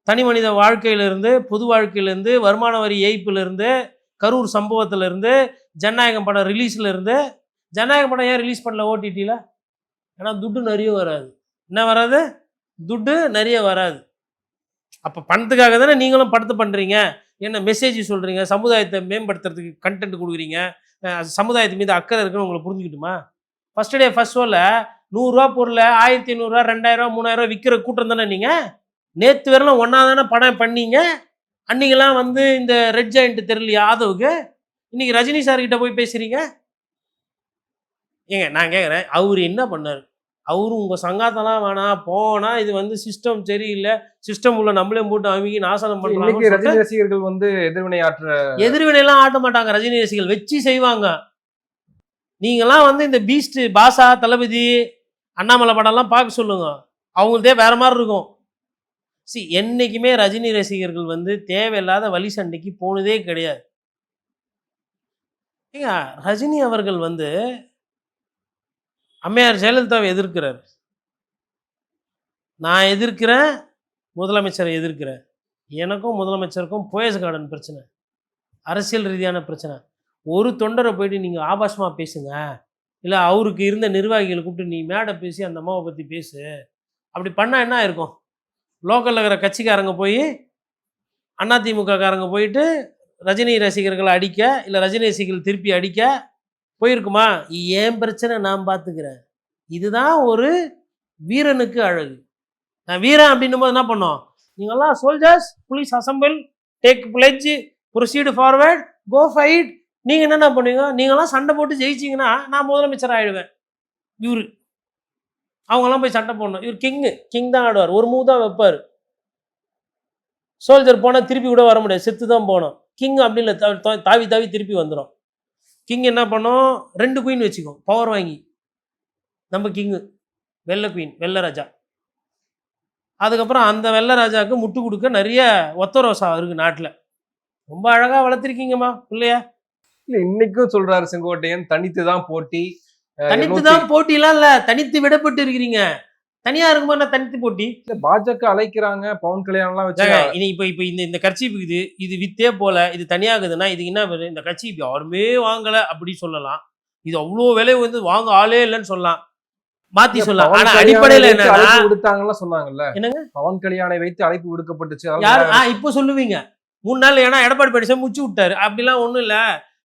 தனி மனித வாழ்க்கையிலிருந்து, பொது வாழ்க்கையிலேருந்து, வருமான வரி ஏய்ப்பிலிருந்து, கரூர் சம்பவத்திலிருந்து, ஜனநாயகம் படம் ரிலீஸ்லேருந்து. ஜனநாயகம் படம் ஏன் ரிலீஸ் பண்ணல ஓடிடியில்? ஏன்னா துட்டு நிறைய வராது. என்ன வராது? துட்டு நிறைய வராது. அப்போ பணத்துக்காக தானே நீங்களும் படத்தை பண்ணுறீங்க. என்ன மெசேஜ் சொல்கிறீங்க, சமுதாயத்தை மேம்படுத்துறதுக்கு கண்டென்ட் கொடுக்குறீங்க, சமுதாயத்து மீது அக்கறை இருக்குன்னு உங்களை புரிஞ்சுக்கிட்டுமா? ஃபஸ்ட் டே ஃபஸ்ட் ஷோவில் 100 பொருளை 1500, 2000, 3000 விற்கிற கூட்டம் தானே நீங்கள். நேற்று வரலாம் ஒன்றா தானே படம் பண்ணீங்க. அன்றைக்கெல்லாம் வந்து இந்த ரெட் ஜாயிண்ட் தெரியலையா ஆதவுக்கு? இன்றைக்கி ரஜினி சார்கிட்ட போய் பேசுகிறீங்க. ஏங்க நான் கேட்குறேன், அவர் என்ன பண்ணார்? அவரும் உங்கள் சங்காத்தெல்லாம் வேணாம் போனால் இது வந்து சிஸ்டம் சரியில்லை, சிஸ்டம் உள்ள நம்மளே போட்டு அமுக்கி நாசனம் இன்னைக்கு ரஜினி பண்ணுறாங்க. ரசிகர்கள் வந்து எதிர்வினை ஆற்ற எதிர்வினைலாம் ஆட்ட மாட்டாங்க. ரஜினி ரசிகர்கள் வச்சு செய்வாங்க. நீங்களாம் வந்து இந்த பீஸ்ட் பாசா தளபதி அண்ணாமலை படம்லாம் பார்க்க சொல்லுங்க, அவங்கள்தே வேற மாதிரி இருக்கும். என்னைக்குமே ரஜினி ரசிகர்கள் வந்து தேவையில்லாத வழி சண்டைக்கு போனதே கிடையாது. ஏங்க ரஜினி அவர்கள் வந்து அம்மையார் ஜெயலலிதாவை எதிர்க்கிறார். நான் எதிர்க்கிறேன், முதலமைச்சரை எதிர்க்கிறேன். எனக்கும் முதலமைச்சருக்கும் போயஸ் கார்டன் பிரச்சனை, அரசியல் ரீதியான பிரச்சனை. ஒரு தொண்டரை போயிட்டு நீங்கள் ஆபாசமாக பேசுங்க, இல்லை அவருக்கு இருந்த நிர்வாகிகளை கூப்பிட்டு நீ மேடை பேசி அந்த அம்மாவை பற்றி பேசு, அப்படி பண்ணால் என்ன இருக்கும்? லோக்கலில் இருக்கிற கட்சிக்காரங்க போய் அதிமுக காரங்க போயிட்டு ரஜினி ரசிகர்களை அடிக்க, இல்லை ரஜினி ரசிகர்கள் திருப்பி அடிக்க போயிருக்குமா? ஏன் பிரச்சனை நான் பார்த்துக்கிறேன். இதுதான் ஒரு வீரனுக்கு அழகு. நான் வீரன் அப்படின்னும் போது என்ன பண்ணோம்? நீங்கள்லாம் soldiers, police assemble, take pledge, proceed forward, go fight. நீங்கள் என்னென்ன பண்ணுவீங்க? நீங்களாம் சண்டை போட்டு ஜெயிச்சிங்கன்னா நான் முதலமைச்சர் ஆகிடுவேன். இவர் அவங்கெல்லாம் போய் சண்டை போடணும். இவர் கிங் தான் ஆடுவார், ஒரு மூவ் தான் வைப்பார். சோல்ஜர் போனால் திருப்பி கூட வர முடியாது, செத்து தான் போனோம். கிங் அப்படி இல்லை, தாவி தாவி திருப்பி வந்துடும். கிங் என்ன பண்ணோம்? 2 குயின் வச்சுக்கோ பவர் வாங்கி. நம்ம கிங்கு வெள்ளை குயின், வெள்ளை ராஜா. அதுக்கப்புறம் அந்த வெள்ளை ராஜாவுக்கு முட்டு கொடுக்க நிறைய ஒத்த ரோசா இருக்குது நாட்டில். ரொம்ப அழகாக வளர்த்துருக்கீங்கம்மா பிள்ளையா. இல்லை இன்னைக்கும் சொல்றாரு செங்கோட்டையன், தனித்து தான் போட்டி. தனித்து தான் போட்டிலாம் இல்லை, தனித்து விடப்பட்டு இருக்கிறீங்க. தனியா இருக்கும்போது நான் தனித்து போட்டி. பாஜக அழைக்கிறாங்க, பவன் கல்யாணம்லாம் வச்சு. இனி இப்போ இந்த கட்சி இது வித்தே போல, இது தனியாகுதுன்னா இதுக்கு என்ன வருது? இந்த கட்சி யாருமே வாங்கலை அப்படி சொல்லலாம். இது அவ்வளோ விலை வந்து வாங்க ஆளே இல்லைன்னு சொல்லலாம், மாத்தி சொல்லலாம். ஆனா அடிப்படையில் என்ன விடுத்தாங்கன்னு சொன்னாங்கல்ல, என்னங்க பவன் கல்யாணை வைத்து அழைப்பு விடுக்கப்பட்டுச்சு. யாரு இப்போ சொல்லுவீங்க 3 நாள்? ஏன்னா எடப்பாடி பழனிசாமி முச்சு விட்டாரு. அப்படிலாம் ஒன்றும் இல்லை,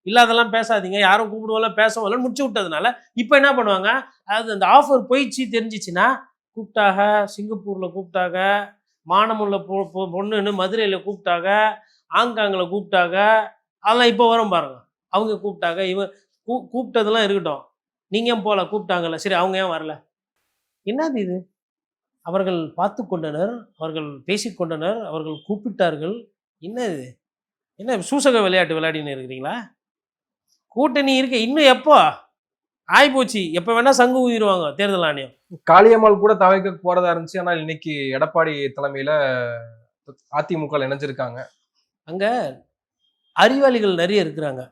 இல்லாதெல்லாம் பேசாதீங்க, யாரும் கூப்பிடுவோம் பேசவும் முச்சு விட்டதுனால இப்போ என்ன பண்ணுவாங்க? அதாவது அந்த ஆஃபர் போயிடுச்சு தெரிஞ்சிச்சுன்னா கூப்பிட்டாங்க, சிங்கப்பூரில் கூப்பிட்டாங்க, மானமுள்ள பொண்ணுன்னு மதுரையில் கூப்பிட்டாங்க, ஆங்காங்கில் கூப்பிட்டாங்க, அதெல்லாம் இப்போ வரும் பாருங்க. அவங்க கூப்பிட்டாங்க, இவன் கூப்பிட்டதெல்லாம் இருக்கட்டும், நீங்கள் ஏன் போகல? கூப்பிட்டாங்கல்ல, சரி அவங்க ஏன் வரல? என்னது இது? அவர்கள் பார்த்து கொண்டனர், அவர்கள் பேசிக்கொண்டனர், அவர்கள் கூப்பிட்டார்கள். என்ன இது? என்ன சூசக விளையாட்டு விளையாடின்னு இருக்கிறீங்களா? கூட்டணி இருக்க இன்னும் எப்போ ஆயிப்போச்சு? எப்போ வேணால் சங்கு ஊதிடுவாங்க தேர்தல் ஆணையம். காளியம்மாள் கூட தவைக்க போறதா இருந்துச்சு. ஆனால் இன்னைக்கு எடப்பாடி தலைமையில அதிமுக இணைஞ்சிருக்காங்க. அங்கே அறிவாளிகள் நிறைய இருக்கிறாங்க.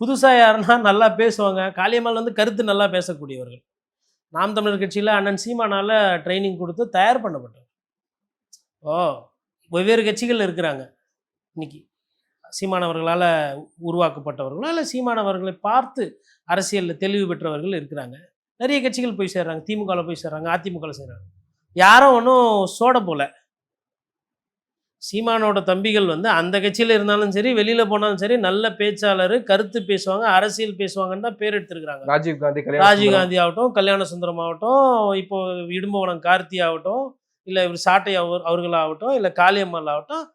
புதுசாக யாருன்னா நல்லா பேசுவாங்க. காளியம்மாள் வந்து கருத்து நல்லா பேசக்கூடியவர்கள். நாம் தமிழர் கட்சியில் அண்ணன் சீமானால் ட்ரைனிங் கொடுத்து தயார் பண்ணப்பட்டவர். வெவ்வேறு கட்சிகள் இருக்கிறாங்க. இன்னைக்கு சீமானவர்களால் உருவாக்கப்பட்டவர்களோ இல்லை சீமானவர்களை பார்த்து அரசியலில் தெளிவு பெற்றவர்கள் இருக்கிறாங்க. நிறைய கட்சிகள் போய் சேர்றாங்க, திமுகவில் போய் சேர்றாங்க, அதிமுகவில் சேர்றாங்க. யாரும் ஒன்றும் சோட போல. சீமானோட தம்பிகள் வந்து அந்த கட்சியில் இருந்தாலும் சரி, வெளியில் போனாலும் சரி, நல்ல பேச்சாளர், கருத்து பேசுவாங்க, அரசியல் பேசுவாங்கன்னு தான் பேர் எடுத்திருக்கிறாங்க. ராஜீவ்காந்தி ஆகட்டும், கல்யாண சுந்தரம் ஆகட்டும், இப்போ இடும்பவனம் கார்த்தி ஆகட்டும், இல்லை இவர் சாட்டை அவர்களாகட்டும், இல்லை காளியம்மாள் ஆகட்டும்,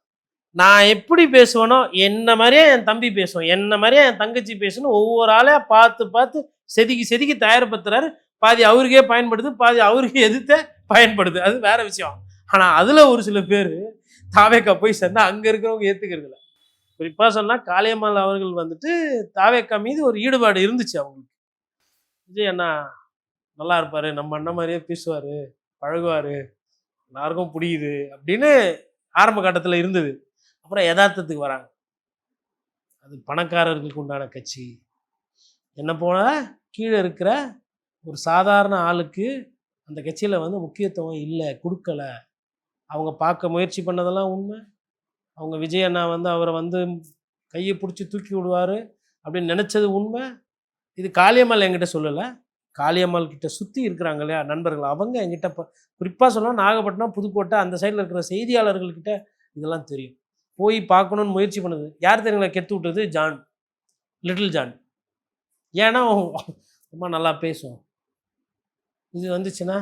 நான் எப்படி பேசுவேனோ என்ன மாதிரியே என் தம்பி பேசுவேன், என்ன மாதிரியே என் தங்கச்சி பேசணும், ஒவ்வொரு ஆளையா பார்த்து பார்த்து செதுக்கி தயார்படுத்துறாரு. பாதி அவருக்கே பயன்படுது, பாதி அவருக்கு எதிர்த்த பயன்படுது, அது வேற விஷயம். ஆனால் அதில் ஒரு சில பேர் தாவேக்கா போய் சேர்ந்தா அங்கே இருக்கிறவங்க ஏற்றுக்கிறதில்ல. குறிப்பாக சொன்னால் காளியம்மாள் அவர்கள் வந்துட்டு தாவேக்கா மீது ஒரு ஈடுபாடு இருந்துச்சு அவங்களுக்கு. விஜய் அண்ணா நல்லா இருப்பார், நம்ம அண்ணன் மாதிரியே பேசுவார், பழகுவார், எல்லாருக்கும் புரியுது அப்படின்னு ஆரம்ப கட்டத்தில் இருந்தது. அப்புறம் யதார்த்தத்துக்கு வராங்க. அது பணக்காரர்களுக்கு உண்டான கட்சி. என்ன போன கீழே இருக்கிற ஒரு சாதாரண ஆளுக்கு அந்த கட்சியில் வந்து முக்கியத்துவம் இல்லை, கொடுக்கல. அவங்க பார்க்க முயற்சி பண்ணதெல்லாம் உண்மை. அவங்க விஜய் அண்ணா வந்து அவரை வந்து கையை பிடிச்சி தூக்கி விடுவார் அப்படின்னு நினச்சது உண்மை. இது காளியம்மாள் என்கிட்ட சொல்லலை. காளியம்மாள் கிட்ட சுற்றி இருக்கிறாங்க இல்லையா நண்பர்கள், அவங்க என்கிட்ட குறிப்பாக சொல்லலாம் நாகப்பட்டினம், புதுக்கோட்டை அந்த சைடில் இருக்கிற செய்தியாளர்கள்கிட்ட இதெல்லாம் தெரியும். போய் பார்க்கணுன்னு முயற்சி பண்ணுது. யார் தெரியுங்களா கெத்து விட்டது? John, little John. ஏன்னா ரொம்ப நல்லா பேசும். இது வந்துச்சுன்னா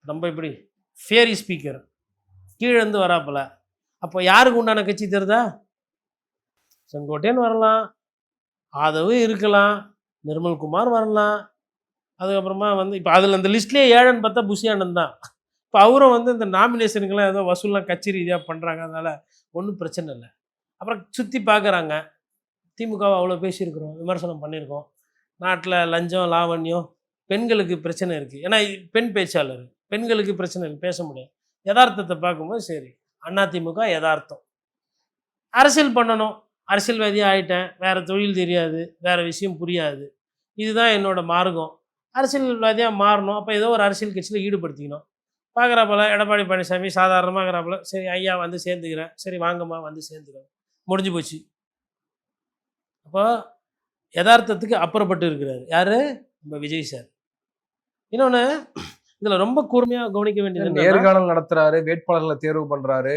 ரொம்ப இப்படி ஃபேரி ஸ்பீக்கர் கீழேருந்து வராப்புல. அப்போ யாருக்கு உண்டான கட்சி தெரியுதா? செங்கோட்டையன் வரலாம், ஆதவு இருக்கலாம், நிர்மல்குமார் வரலாம். அதுக்கப்புறமா வந்து இப்போ அதில் அந்த லிஸ்ட்லேயே ஏழன்னு பார்த்தா புஷி ஆனந்த் தான். இப்போ அவரும் வந்து இந்த நாமினேஷனுக்கெல்லாம் ஏதோ வசூல்லாம் கட்சி ரீதியாக பண்ணுறாங்க, அதனால் ஒன்றும் பிரச்சனை இல்லை. அப்புறம் சுற்றி பார்க்குறாங்க. திமுகவை அவ்வளோ பேசியிருக்கிறோம், விமர்சனம் பண்ணியிருக்கோம். நாட்டில் லஞ்சம் லாவண்யம், பெண்களுக்கு பிரச்சனை இருக்குது. ஏன்னா பெண் பேச்சாளர், பெண்களுக்கு பிரச்சனை இல்லை, பேச முடியாது. யதார்த்தத்தை பார்க்கும்போது சரி அதிமுக யதார்த்தம். அரசியல் பண்ணணும், அரசியல்வாதியாக ஆகிட்டேன், வேறு தொழில் தெரியாது, வேறு விஷயம் புரியாது, இதுதான் என்னோட மார்க்கம், அரசியல்வாதியாக மாறணும். அப்போ ஏதோ ஒரு அரசியல் கட்சியில் ஈடுபடுத்திக்கணும். பார்க்குறாப்பல எடப்பாடி பழனிசாமி சாதாரணமாகறாப்புல, சரி ஐயா வந்து சேர்ந்துக்கிறேன், சரி வாங்கம்மா வந்து சேர்ந்துக்கிறேன், முடிஞ்சு போச்சு. அப்போ யதார்த்தத்துக்கு அப்புறப்பட்டு இருக்கிறாரு யார்? நம்ம விஜய் சார். இன்னொன்று இதில் ரொம்ப கூர்மையாக கவனிக்க வேண்டியது, நேர்காணல் நடத்துறாரு, வேட்பாளர்களை தேர்வு பண்றாரு.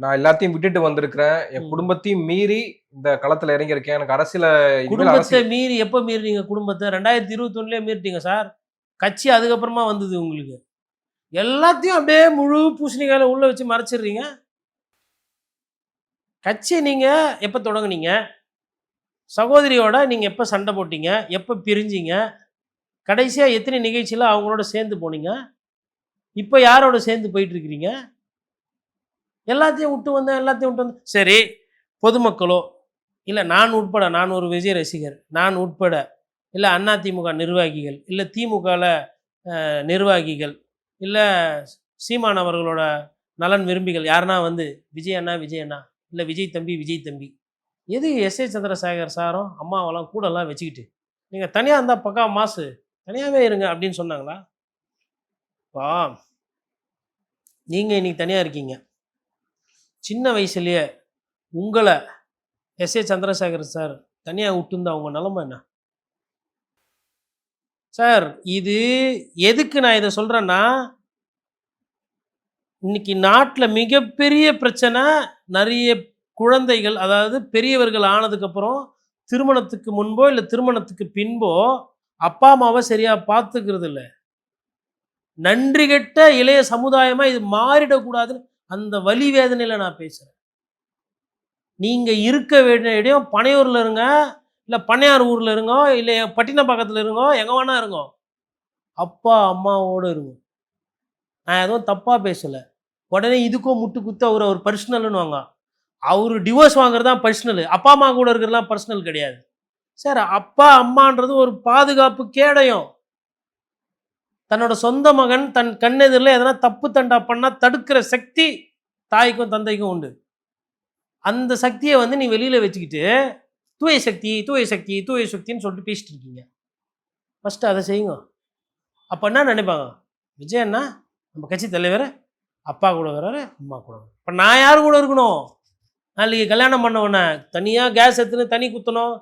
நான் எல்லாத்தையும் விட்டுட்டு வந்திருக்கிறேன், என் குடும்பத்தையும் மீறி இந்த களத்துல இறங்கியிருக்கேன், எனக்கு குடும்பத்தை மீறி எப்போ மீறினீங்க? குடும்பத்தை 2021 மீறிட்டீங்க சார். கட்சி அதுக்கப்புறமா வந்தது உங்களுக்கு. எல்லாத்தையும் அப்படியே முழு பூசணிக்காயில உள்ள வச்சு மறைச்சிடுறீங்க. கட்சி நீங்க எப்போ தொடங்குனீங்க? சகோதரியோட நீங்க எப்போ சண்டை போட்டீங்க? எப்போ பிரிஞ்சிங்க? கடைசியாக எத்தனை நிகழ்ச்சியில் அவங்களோட சேர்ந்து போனீங்க? இப்போ யாரோட சேர்ந்து போயிட்டு இருக்கிறீங்க? எல்லாத்தையும் விட்டு வந்தேன். சரி, பொதுமக்களோ இல்லை நான் உட்பட, நான் ஒரு விஜய் ரசிகர், நான் உட்பட, இல்லை அதிமுக நிர்வாகிகள், இல்லை திமுகவில் நிர்வாகிகள், இல்லை சீமான் அவர்களோட நலன் விரும்பிகள் யாருன்னா வந்து விஜய் அண்ணா இல்லை விஜய் தம்பி எது எஸ்.ஏ. சந்திரசேகர் சாரும் அம்மாவெல்லாம் கூடலாம் வச்சுக்கிட்டு நீங்கள் தனியாக இருந்தால் பக்கா மாசு, தனியாகவே இருங்க அப்படின்னு சொன்னாங்களா? வா, நீங்கள் இன்னைக்கு தனியாக இருக்கீங்க. சின்ன வயசுலேயே உங்களை எஸ்.ஏ. சந்திரசேகர் சார் தனியாக விட்டுருந்தா அவங்க நிலைமை என்ன சார்? இது எதுக்கு நான் இதை சொல்கிறேன்னா, இன்னைக்கு நாட்டில் மிகப்பெரிய பிரச்சனை நிறைய குழந்தைகள், அதாவது பெரியவர்கள் ஆனதுக்கப்புறம் திருமணத்துக்கு முன்போ இல்லை திருமணத்துக்கு பின்போ அப்பா அம்மாவை சரியாக பார்த்துக்கிறது இல்லை. நன்றி கெட்ட இளைய சமுதாயமாக இது மாறிடக்கூடாதுன்னு அந்த வலி வேதனையில் நான் பேசுகிறேன். நீங்கள் இருக்க வேண்டிய இடம் பனையூரில் இருங்க, இல்லை பண்ணையார் ஊரில் இருங்கோ, இல்லை பட்டினப்பாக்கத்தில் இருங்கோ, எங்கே வேணா இருங்கோ, அப்பா அம்மாவோடு இருங்க. நான் எதுவும் தப்பாக பேசலை. உடனே இதுக்கும் முட்டு குத்து அவர் பர்சனல்னு வாங்க. அவர் டிவோர்ஸ் வாங்குறது தான் பர்சனல், அப்பா அம்மா கூட இருக்கிறதுலாம் பர்சனல் கிடையாது சார். அப்பா அம்மான்றது ஒரு பாதுகாப்பு கேடயம். தன்னோட சொந்த மகன் தன் கண்ணெதிரில் எதனா தப்பு தண்டா பண்ணால் தடுக்கிற சக்தி தாய்க்கும் தந்தைக்கும் உண்டு. அந்த சக்தியை வந்து நீ வெளியில் வச்சுக்கிட்டு தூய சக்தின்னு சொல்லிட்டு பேசிட்டு இருக்கீங்க. ஃபஸ்ட்டு அதை செய்யுங்க. அப்போ என்ன நினைப்பாங்க? விஜய் அண்ணா நம்ம கட்சி தலைவர், அப்பா கூட வர்றாரு, அம்மா கூட வர்றாரு. இப்போ நான் யார் கூட இருக்கணும்? நாளைக்கு கல்யாணம் பண்ணவொன்னே தனியாக கேஸ் எடுத்துன்னு தனி குத்தணும்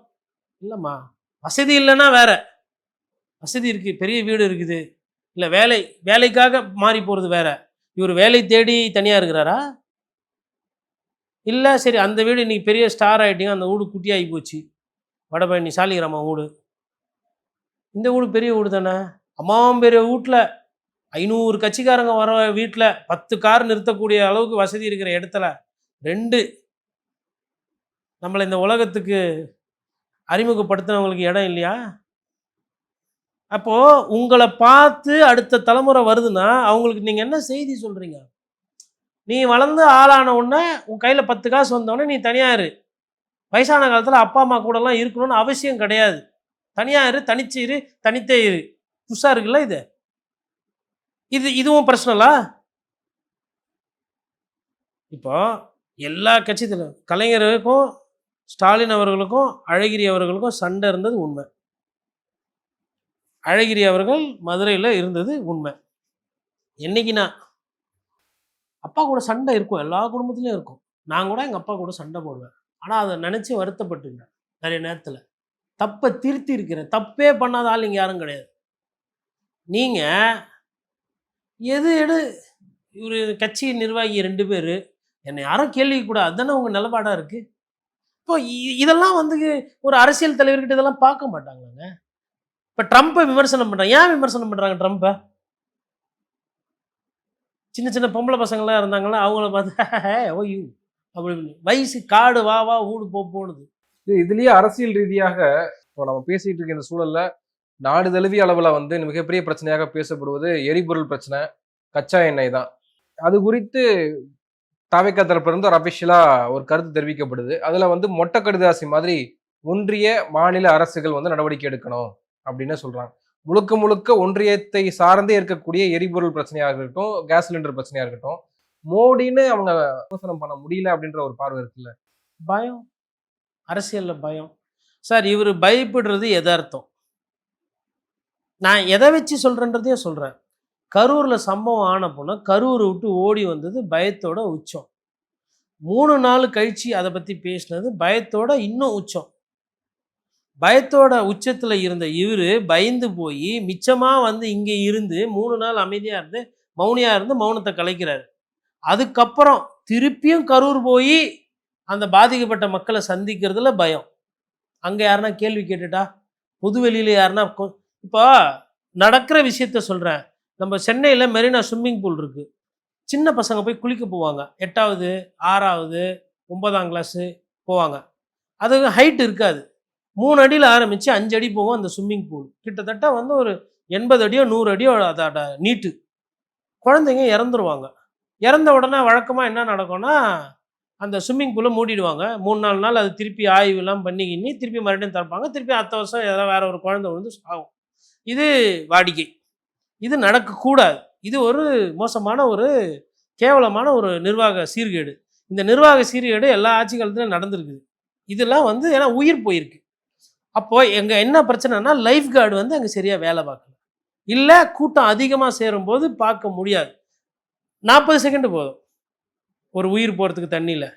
இல்லைம்மா. வசதி இல்லைன்னா வேற வசதி இருக்குது, பெரிய வீடு இருக்குது, இல்லை வேலைக்காக மாறி போகிறது வேற. இவர் வேலை தேடி தனியாக இருக்கிறாரா? இல்லை சரி அந்த வீடு இன்றைக்கி பெரிய ஸ்டார் ஆகிட்டீங்க, அந்த வீடு குட்டியாகி போச்சு, வடபழனி சாலிகிராமம் வீடு. இந்த வீடு பெரிய வீடு தானே. அம்மாவும் பெரிய வீட்டில் 500 கட்சிக்காரங்க வர வீட்டில் 10 கார் நிறுத்தக்கூடிய அளவுக்கு வசதி இருக்கிற இடத்துல 2 நம்மளை இந்த உலகத்துக்கு அறிமுகப்படுத்தினவங்களுக்கு இடம் இல்லையா? அப்போது உங்களை பார்த்து அடுத்த தலைமுறை வருதுன்னா அவங்களுக்கு நீங்கள் என்ன செய்தி சொல்கிறீங்க? நீ வளர்ந்து ஆளான உடனே உன் கையில் 10 காசு வந்தோடனே நீ தனியாக இரு. வயசான காலத்தில் அப்பா அம்மா கூடலாம் இருக்கணும்னு அவசியம் கிடையாது. தனியாக இரு, தனிச்சு இரு, தனித்தே இரு. புதுசாக இருக்குல்ல இது. இதுவும் பர்சனலா? இப்போ எல்லா கட்சியிலும் கலைஞருக்கும் ஸ்டாலின் அவர்களுக்கும் அழகிரி அவர்களுக்கும் சண்டை இருந்தது உண்மை. அழகிரி அவர்கள் மதுரையில் இருந்தது உண்மை. என்னைக்குன்னா அப்பா கூட சண்டை இருக்கும், எல்லா குடும்பத்துலேயும் இருக்கும். நான் கூட எங்கள் அப்பா கூட சண்டை போடுவேன். ஆனால் அதை நினச்சி வருத்தப்பட்டுக்கிறேன் நிறைய நேரத்தில். தப்பை திருத்தி இருக்கிறேன். தப்பே பண்ணாத ஆள் இங்கே யாரும் கிடையாது. நீங்கள் எது எடு இவர் கட்சி நிர்வாகி 2 பேர் என்னை யாரும் கேள்வி கூட அதுதானே உங்கள் நிலப்பாடாக இருக்குது. இப்போ இதெல்லாம் வந்து ஒரு அரசியல் தலைவர்கிட்ட இதெல்லாம் பார்க்க மாட்டாங்கங்க. இப்போ ட்ரம்ப்பை விமர்சனம் பண்ணுறாங்க. ஏன் விமர்சனம் பண்ணுறாங்க ட்ரம்ப்பை? சின்ன சின்ன பொம்பளை பசங்களாம் இருந்தாங்களா, அவங்கள பார்த்து ஓ யூ அப்படின்னு வயசு காடு வா வா ஊடு போடுது. இதுலயே அரசியல் ரீதியாக இப்போ நம்ம பேசிட்டு இருக்க இந்த சூழல்ல நாடு தழுவிய அளவுல வந்து மிகப்பெரிய பிரச்சனையாக பேசப்படுவது எரிபொருள் பிரச்சனை, கச்சா எண்ணெய் தான். அது குறித்து தவிக தரப்புல இருந்து ஒரு அபிஷியலா ஒரு கருத்து தெரிவிக்கப்படுது. அதுல வந்து மொட்டை கடிதாசி மாதிரி ஒன்றிய மாநில அரசுகள் வந்து நடவடிக்கை எடுக்கணும் அப்படின்னு சொல்றாங்க. முழுக்க முழுக்க ஒன்றியத்தை சார்ந்தே இருக்கக்கூடிய எரிபொருள் பிரச்சனையாக இருக்கட்டும், கேஸ் சிலிண்டர் பிரச்சனையா இருக்கட்டும், மோடின்னு அவங்க விமர்சனம் பண்ண முடியல அப்படின்ற ஒரு பார்வை இருக்குல்ல. பயம், அரசியல்ல பயம். சார் இவர் பயப்படுறது எதார்த்தம். நான் எதை வச்சு சொல்றேன்றதையும் சொல்றேன். கரூர்ல சம்பவம் ஆன போனா கரூரை விட்டு ஓடி வந்தது பயத்தோட உச்சம். 3 நாள் கழிச்சு அதை பத்தி பேசினது பயத்தோட இன்னும் உச்சம். பயத்தோட உச்சத்துல இருந்த இவரு பயந்து போய் மிச்சமா வந்து இங்க இருந்து 3 நாள் அமைதியா இருந்து மௌனியா இருந்து மௌனத்தை கலைக்கிறாரு. அதுக்கப்புறம் திருப்பியும் கரூர் போய் அந்த பாதிக்கப்பட்ட மக்களை சந்திக்கிறதுல பயம். அங்க யாருன்னா கேள்வி கேட்டுட்டா, பொதுவெளியில யாருன்னா இப்போ நடக்கிற விஷயத்த சொல்றேன். நம்ம சென்னையில மெரினா ஸ்விம்மிங் பூல் இருக்கு. சின்ன பசங்க போய் குளிக்க போவாங்க. 8வது 6வது 9ஆம் கிளாஸு போவாங்க. அது ஹைட் இருக்காது. 3 அடியில் ஆரம்பித்து 5 அடி போகும் அந்த ஸ்விம்மிங் பூல். கிட்டத்தட்ட வந்து ஒரு 80 அடியோ 100 அடியோ அதோட நீட்டு. குழந்தைங்க இறந்துருவாங்க. இறந்த உடனே வழக்கமாக என்ன நடக்கும்னா அந்த ஸ்விம்மிங் பூலை மூடிடுவாங்க. 3-4 நாள் அது திருப்பி ஆய்வுலாம் பண்ணிக்கின்னு திருப்பி மறுபடியும் திறப்பாங்க. திருப்பி அடுத்த வருஷம் ஏதாவது வேற ஒரு குழந்தை வந்து ஆகும். இது வாடிக்கை. இது நடக்கக்கூடாது. இது ஒரு மோசமான ஒரு கேவலமான ஒரு நிர்வாக சீர்கேடு. இந்த நிர்வாக சீர்கேடு எல்லா ஆட்சி காலத்துலையும் நடந்திருக்குது. இதெல்லாம் வந்து ஏன்னா உயிர் போயிருக்கு. அப்போ எங்க என்ன பிரச்சனைனா லைஃப் கார்டு வந்து அங்கே சரியா வேலை பார்க்கல. இல்லை கூட்டம் அதிகமாக சேரும்போது பார்க்க முடியாது. 40 செகண்ட் போதும் ஒரு உயிர் போகிறதுக்கு தண்ணியில்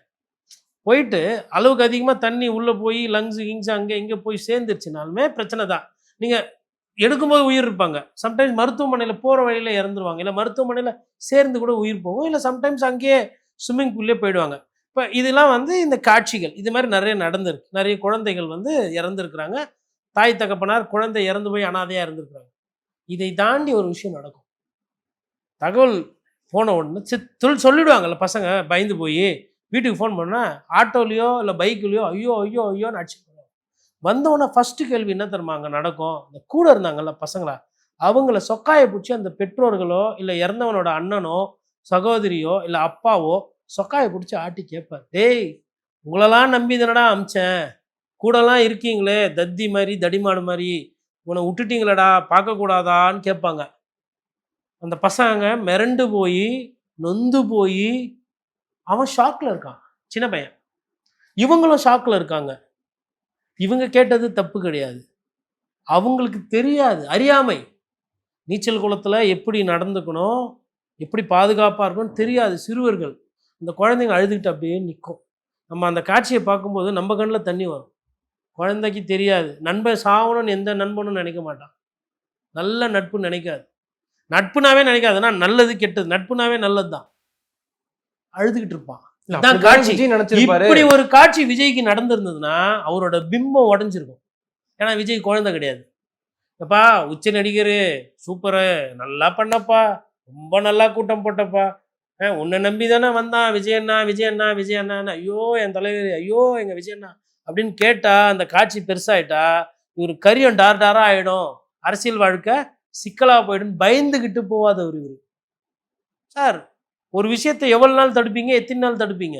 போயிட்டு அளவுக்கு அதிகமாக தண்ணி உள்ளே போய் லங்ஸு கிங்ஸு அங்கே இங்கே போய் சேர்ந்துருச்சுனாலுமே பிரச்சனை தான். நீங்கள் எடுக்கும்போது உயிர் இருப்பாங்க. சம்டைம்ஸ் மருத்துவமனையில் போகிற வழியில் இறந்துருவாங்க. இல்லை மருத்துவமனையில் சேர்ந்து கூட உயிர் போகும். இல்லை சம்டைம்ஸ் அங்கேயே ஸ்விம்மிங் பூல்லே போயிடுவாங்க. இப்போ இதெல்லாம் வந்து இந்த காட்சிகள் இது மாதிரி நிறைய நடந்திருக்கு. நிறைய குழந்தைகள் வந்து இறந்துருக்குறாங்க. தாய் தகப்பனார் குழந்தை இறந்து போய் அனாதையாக இருந்திருக்கிறாங்க. இதை தாண்டி ஒரு விஷயம் நடக்கும். தகவல் போன உடனே சொல்லிவிடுவாங்கல்ல பசங்க பயந்து போய் வீட்டுக்கு ஃபோன் பண்ணால் ஆட்டோலையோ இல்லை பைக்குலையோ ஐயோ ஐயோ ஐயோன்னு அடிச்சு வந்தவொடனே ஃபஸ்ட்டு கேள்வி என்ன தெரியுமா அங்கே நடக்கும்? இந்த கூட இருந்தாங்கல்ல பசங்களா அவங்கள சொக்காயை பிடிச்சி அந்த பெற்றோர்களோ இல்லை இறந்தவனோட அண்ணனோ சகோதரியோ இல்லை அப்பாவோ சொக்காயை பிடிச்சி ஆட்டி கேட்பார். டேய் உங்களெல்லாம் நம்பி தானடா அமிச்சேன், கூடலாம் இருக்கீங்களே தத்தி மாதிரி தடிமாடு மாதிரி, உன்னை விட்டுட்டீங்களடா பார்க்கக்கூடாதான்னு கேட்பாங்க. அந்த பசங்க மிரண்டு போய் நொந்து போய் அவன் ஷாக்கில் இருக்கான், சின்ன பையன். இவங்களும் ஷாக்கில் இருக்காங்க. இவங்க கேட்டது தப்பு கிடையாது, அவங்களுக்கு தெரியாது, அறியாமை. நீச்சல் குளத்தில் எப்படி நடந்துக்கணும், எப்படி பாதுகாப்பாக இருக்கணும்னு தெரியாது சிறுவர்கள். இந்த குழந்தைங்க அழுதுகிட்டு அப்படியே நிற்கும். நம்ம அந்த காட்சியை பார்க்கும்போது நம்ம கண்ணில் தண்ணி வரும். குழந்தைக்கு தெரியாது, நண்பன் சாவணும்னு எந்த நண்பனும் நினைக்க மாட்டான். நல்ல நட்பு நினைக்காது, நட்புனாவே நினைக்காதுன்னா நல்லது கெட்டது, நட்புனாவே நல்லது தான். அழுதுகிட்டு இருப்பான். காட்சி இப்படி ஒரு காட்சி விஜய்க்கு நடந்திருந்ததுன்னா அவரோட பிம்பம் உடஞ்சிருக்கும். ஏன்னா விஜய் குழந்தை கிடையாது. எப்பா உச்ச நடிகர் சூப்பரு, நல்லா பண்ணப்பா, ரொம்ப நல்லா கூட்டம் போட்டப்பா, உன்னை நம்பி தானே வந்தான் விஜயண்ணா விஜயண்ணா விஜயண்ணா, ஐயோ என் தலைவர், ஐயோ எங்க விஜயண்ணா அப்படின்னு கேட்டா அந்த காட்சி பெருசாயிட்டா இவர் கரியம் டார் டாரா ஆயிடும், அரசியல் வாழ்க்கை சிக்கலா போயிடும், பயந்துகிட்டு போவாதவர் இவரு. சார் ஒரு விஷயத்தை எவ்வளவு நாள் தடுப்பீங்க, எத்தனை நாள் தடுப்பீங்க?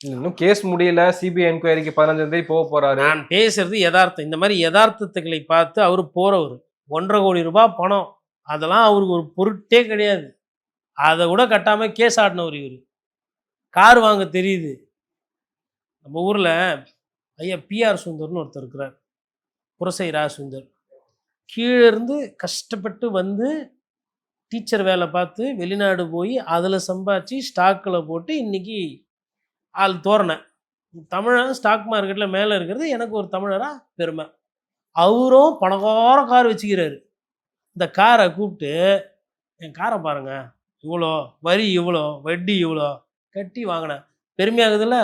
இன்னும் கேஸ் முடியல, சிபிஐ என்கொயரிக்கு 15ஆம் தேதி போக போறாரு. நான் பேசுறது யதார்த்தம். இந்த மாதிரி யதார்த்தத்துகளை பார்த்து அவரு போறவர். 1.5 கோடி ரூபாய் பணம், அதெல்லாம் அவருக்கு ஒரு பொருட்டே கிடையாது. அதை கூட கட்டாம கேஸ் ஆடினவர் இவரு. கார் வாங்க தெரியுது. நம்ம ஊர்ல ஐயா பிஆர் சுந்தர்னு ஒருத்தர் இருக்கிறார், புரசை ரா சுந்தர். கீழே இருந்து கஷ்டப்பட்டு வந்து டீச்சர் வேலை பார்த்து வெளிநாடு போய் அதில் சம்பாதிச்சு ஸ்டாக்கில் போட்டு இன்னைக்கு ஆள் தோரணை. தமிழன் ஸ்டாக் மார்க்கெட்டில் மேலே இருக்கிறது எனக்கு ஒரு தமிழராக பெருமை. அவரும் பணக்கார கார் வச்சுக்கிறாரு. இந்த காரை கூப்பிட்டு, என் காரை பாருங்க, இவ்வளோ வரி, இவ்வளோ வட்டி, இவ்வளோ கட்டி வாங்கினேன், பெருமையாகுதுல்ல?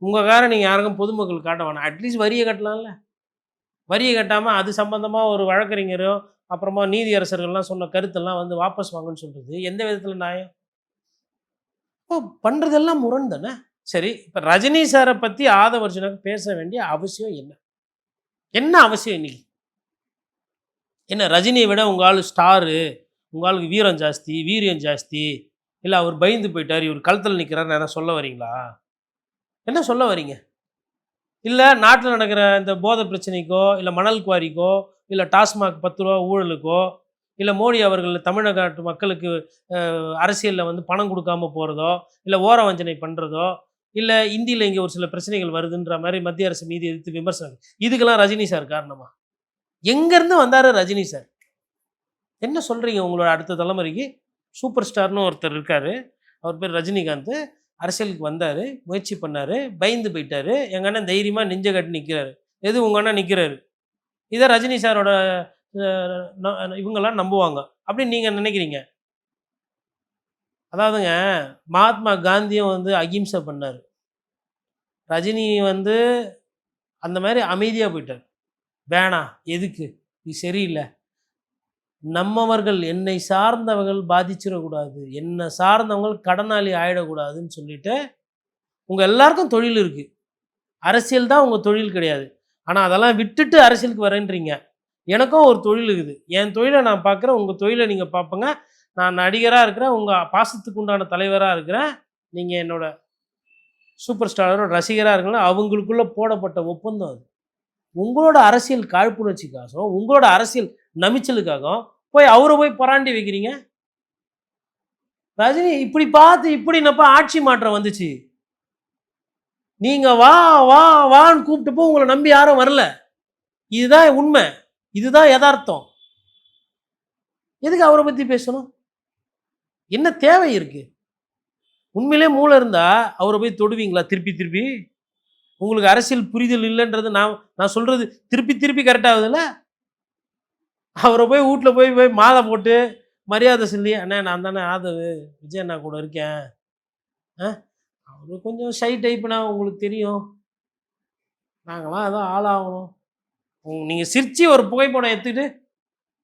உங்கள் காரை நீங்கள் யாருக்கும் பொதுமக்கள் காட்ட வேணாம், அட்லீஸ்ட் வரியை கட்டலாம்ல. வரியை கட்டாமல் அது சம்பந்தமாக ஒரு வழக்கறிஞரோ அப்புறமா நீதியரசர்கள்லாம் சொன்ன கருத்தெல்லாம் வந்து வாபஸ் வாங்கன்னு சொல்கிறது எந்த விதத்தில் நியாயம்? இப்போ பண்ணுறதெல்லாம் முரண் தானே. சரி, இப்போ ரஜினி சாரை பற்றி ஆதவர்ஜுனாக்கு பேச வேண்டிய அவசியம் என்ன? என்ன அவசியம் இன்னைக்கு? என்ன ரஜினியை விட உங்கள் ஆள் ஸ்டாரு, உங்கள் ஆளுக்கு வீரம் ஜாஸ்தி, வீரியம் ஜாஸ்தி, இல்லை அவர் பயந்து போயிட்டார், இவர் களத்தில் நிற்கிறாருன்னு என்ன சொல்ல வரீங்களா? என்ன சொல்ல வரீங்க? இல்லை நாட்டில் நடக்கிற இந்த போதை பிரச்சனைக்கோ, இல்லை மணல் குவாரிக்கோ, இல்லை டாஸ்மாக் 10 ரூபா ஊழலுக்கோ, இல்லை மோடி அவர்கள் தமிழ்நாட்டு மக்களுக்கு அரசியலில் வந்து பணம் கொடுக்காம போகிறதோ, இல்லை ஓர வஞ்சனை பண்ணுறதோ, இல்லை இந்தியில் இங்கே ஒரு சில பிரச்சனைகள் வருதுன்ற மாதிரி மத்திய அரசு மீது எதிர்த்து விமர்சனம், இதுக்கெல்லாம் ரஜினி சார் காரணமா? எங்கேருந்து வந்தார் ரஜினி சார்? என்ன சொல்கிறீங்க? உங்களோட அடுத்த தலைமுறைக்கு சூப்பர் ஸ்டார்னு ஒருத்தர் இருக்கார், அவர் பேர் ரஜினிகாந்த். அரசியலுக்கு வந்தார், முயற்சி பண்ணார், பயந்து போயிட்டார். எங்கள் அண்ணன் தைரியமாக நெஞ்ச கட்டி நிற்கிறாரு. எது உங்கள் அண்ணன் நிற்கிறாரு? இதை ரஜினி சாரோட இவங்கெல்லாம் நம்புவாங்க அப்படின்னு நீங்கள் நினைக்கிறீங்க? அதாவதுங்க, மகாத்மா காந்தியும் வந்து அகிம்சை பண்ணார். ரஜினி வந்து அந்த மாதிரி அமைதியாக போயிட்டார். வேணாம், எதுக்கு, இது சரியில்லை, நம்மவர்கள் என்னை சார்ந்தவர்கள் பாதிச்சிடக்கூடாது, என்னை சார்ந்தவங்க கடனாளி ஆகிடக்கூடாதுன்னு சொல்லிட்டு, உங்கள் எல்லாருக்கும் தொழில் இருக்குது, அரசியல் தான் உங்கள் தொழில் கிடையாது. ஆனால் அதெல்லாம் விட்டுட்டு அரசியலுக்கு வரேன்றீங்க. எனக்கும் ஒரு தொழில் இருக்குது, என் தொழிலை நான் பார்க்குறேன், உங்கள் தொழிலை நீங்கள் பார்ப்பங்க. நான் நடிகராக இருக்கிறேன், உங்கள் பாசத்துக்கு உண்டான தலைவராக இருக்கிறேன், நீங்கள் என்னோட சூப்பர் ஸ்டாரோட ரசிகராக இருக்கலாம். அவங்களுக்குள்ளே போடப்பட்ட ஒப்பந்தம் அது. உங்களோட அரசியல் காழ்ப்புணர்ச்சிக்காகவும் உங்களோட அரசியல் நமிச்சலுக்காகவும் போய் அவரை போய் பராண்டி வைக்கிறீங்க. ரஜினி இப்படி பார்த்து இப்படின்னப்ப ஆட்சி மாற்றம் வந்துச்சு. நீங்க வா வா வான்னு கூப்பிட்டுப்போ உங்களை நம்பி யாரும் வரல. இதுதான் உண்மை, இதுதான் யதார்த்தம். எதுக்கு அவரை பத்தி பேசணும்? என்ன தேவை இருக்கு? உண்மையிலே மூளை இருந்தா அவரை போய் தொடுவீங்களா திருப்பி திருப்பி? உங்களுக்கு அரசியல் புரிதல் இல்லைன்றது நான் சொல்றது திருப்பி திருப்பி கரெக்ட் ஆகுதுல்ல? அவரை போய் வீட்டில் போய் மாலை போட்டு மரியாதை சொல்லி, அண்ணே நான் தானே ஆதவு, விஜய் அண்ணா கூட இருக்கேன், அவரு கொஞ்சம் ஷை டைப்புனா உங்களுக்கு தெரியும், நாங்களாம் அதான் ஆளாகணும். நீங்கள் சிரிச்சு ஒரு புகைப்படம் எடுத்துக்கிட்டு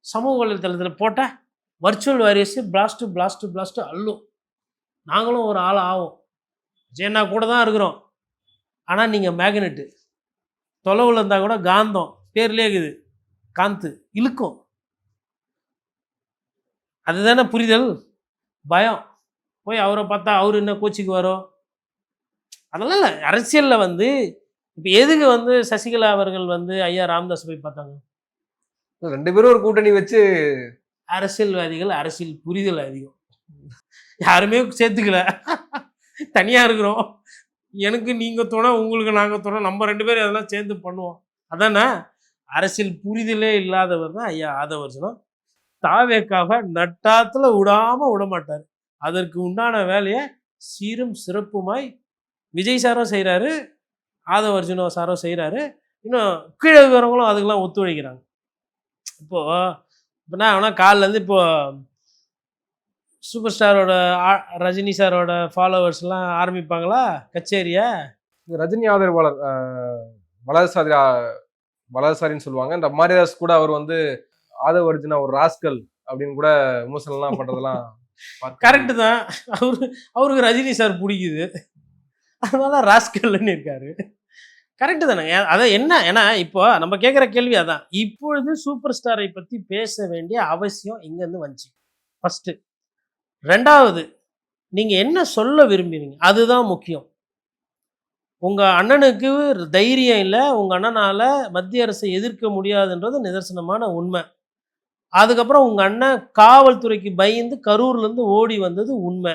சமூக வலைத்தளத்தில் போட்டால் virtual warriors blast blast blast அள்ளும். நாங்களும் ஒரு ஆள் ஆகும், விஜய் அண்ணா கூட தான் இருக்கிறோம். ஆனால் நீங்கள் மேக்னெட்டு, தொலைவில் இருந்தால் கூட காந்தம், பேர்லேயே இருக்குது காந்து, இழுக்கும். அதுதானே புரிதல்? பயம். போய் அவரை பார்த்தா அவர் என்ன கோச்சிக்கு வரும், அதெல்லாம் இல்லை. அரசியலில் வந்து இப்போ எதுக்கு வந்து சசிகலா அவர்கள் வந்து ஐயா ராமதாஸ் போய் பார்த்தாங்க? 2 பேரும் ஒரு கூட்டணி வச்சு, அரசியல்வாதிகள் அரசியல் புரிதல் அதிகம், யாருமே சேர்த்துக்கல, தனியாக இருக்கிறோம், எனக்கு நீங்கள் துணை, உங்களுக்கு நாங்கள் துணை, நம்ம 2 பேரும் அதெல்லாம் சேர்ந்து பண்ணுவோம். அதானே அரசியல் புரிதலே இல்லாதவர் தான் ஐயா ஆதவர்ஜுனா. தாவேக்காக நட்டாத்துல விட மாட்டார். அதற்கு உண்டான வேலையை சீரும் சிறப்புமாய் விஜய் சாரும் செய்கிறாரு, ஆதவர்ஜுனா சாரும் செய்கிறாரு, இன்னும் கீழே இருக்கிறவங்களும் அதுக்கெல்லாம் ஒத்துழைக்கிறாங்க. இப்போ நான் ஆனால் காலிலேருந்து இப்போ சூப்பர் ஸ்டாரோட ரஜினி சாரோட ஃபாலோவர்ஸ்லாம் ஆரம்பிப்பாங்களா கச்சேரியை? ரஜினி ஆதரவாளர் வலதுசாரின்னு சொல்லுவாங்க. இந்த மாரிதாஸ் கூட அவர் வந்து ஆதவர்ஜுனா ஒரு ராஸ்கல் அப்படின்னு கூட விமர்சனம்லாம் பண்றதெல்லாம் கரெக்டு தான். அவருக்கு ரஜினி சார் பிடிக்குது, அதனால ராஸ்கல்னு இருக்காரு. கரெக்டு தானேங்க. அதான் என்ன, ஏன்னா இப்போ நம்ம கேட்குற கேள்வி அதான். இப்பொழுது சூப்பர் ஸ்டாரை பற்றி பேச வேண்டிய அவசியம் எங்கேருந்து வந்துச்சு? ஃபஸ்ட்டு. 2வது, நீங்கள் என்ன சொல்ல விரும்புறீங்க அதுதான் முக்கியம். உங்கள் அண்ணனுக்கு தைரியம் இல்லை, உங்கள் அண்ணனால் மத்திய அரசை எதிர்க்க முடியாதுன்றது நிதர்சனமான உண்மை. அதுக்கப்புறம் உங்கள் அண்ணன் காவல்துறைக்கு பயந்து கரூர்லேருந்து ஓடி வந்தது உண்மை.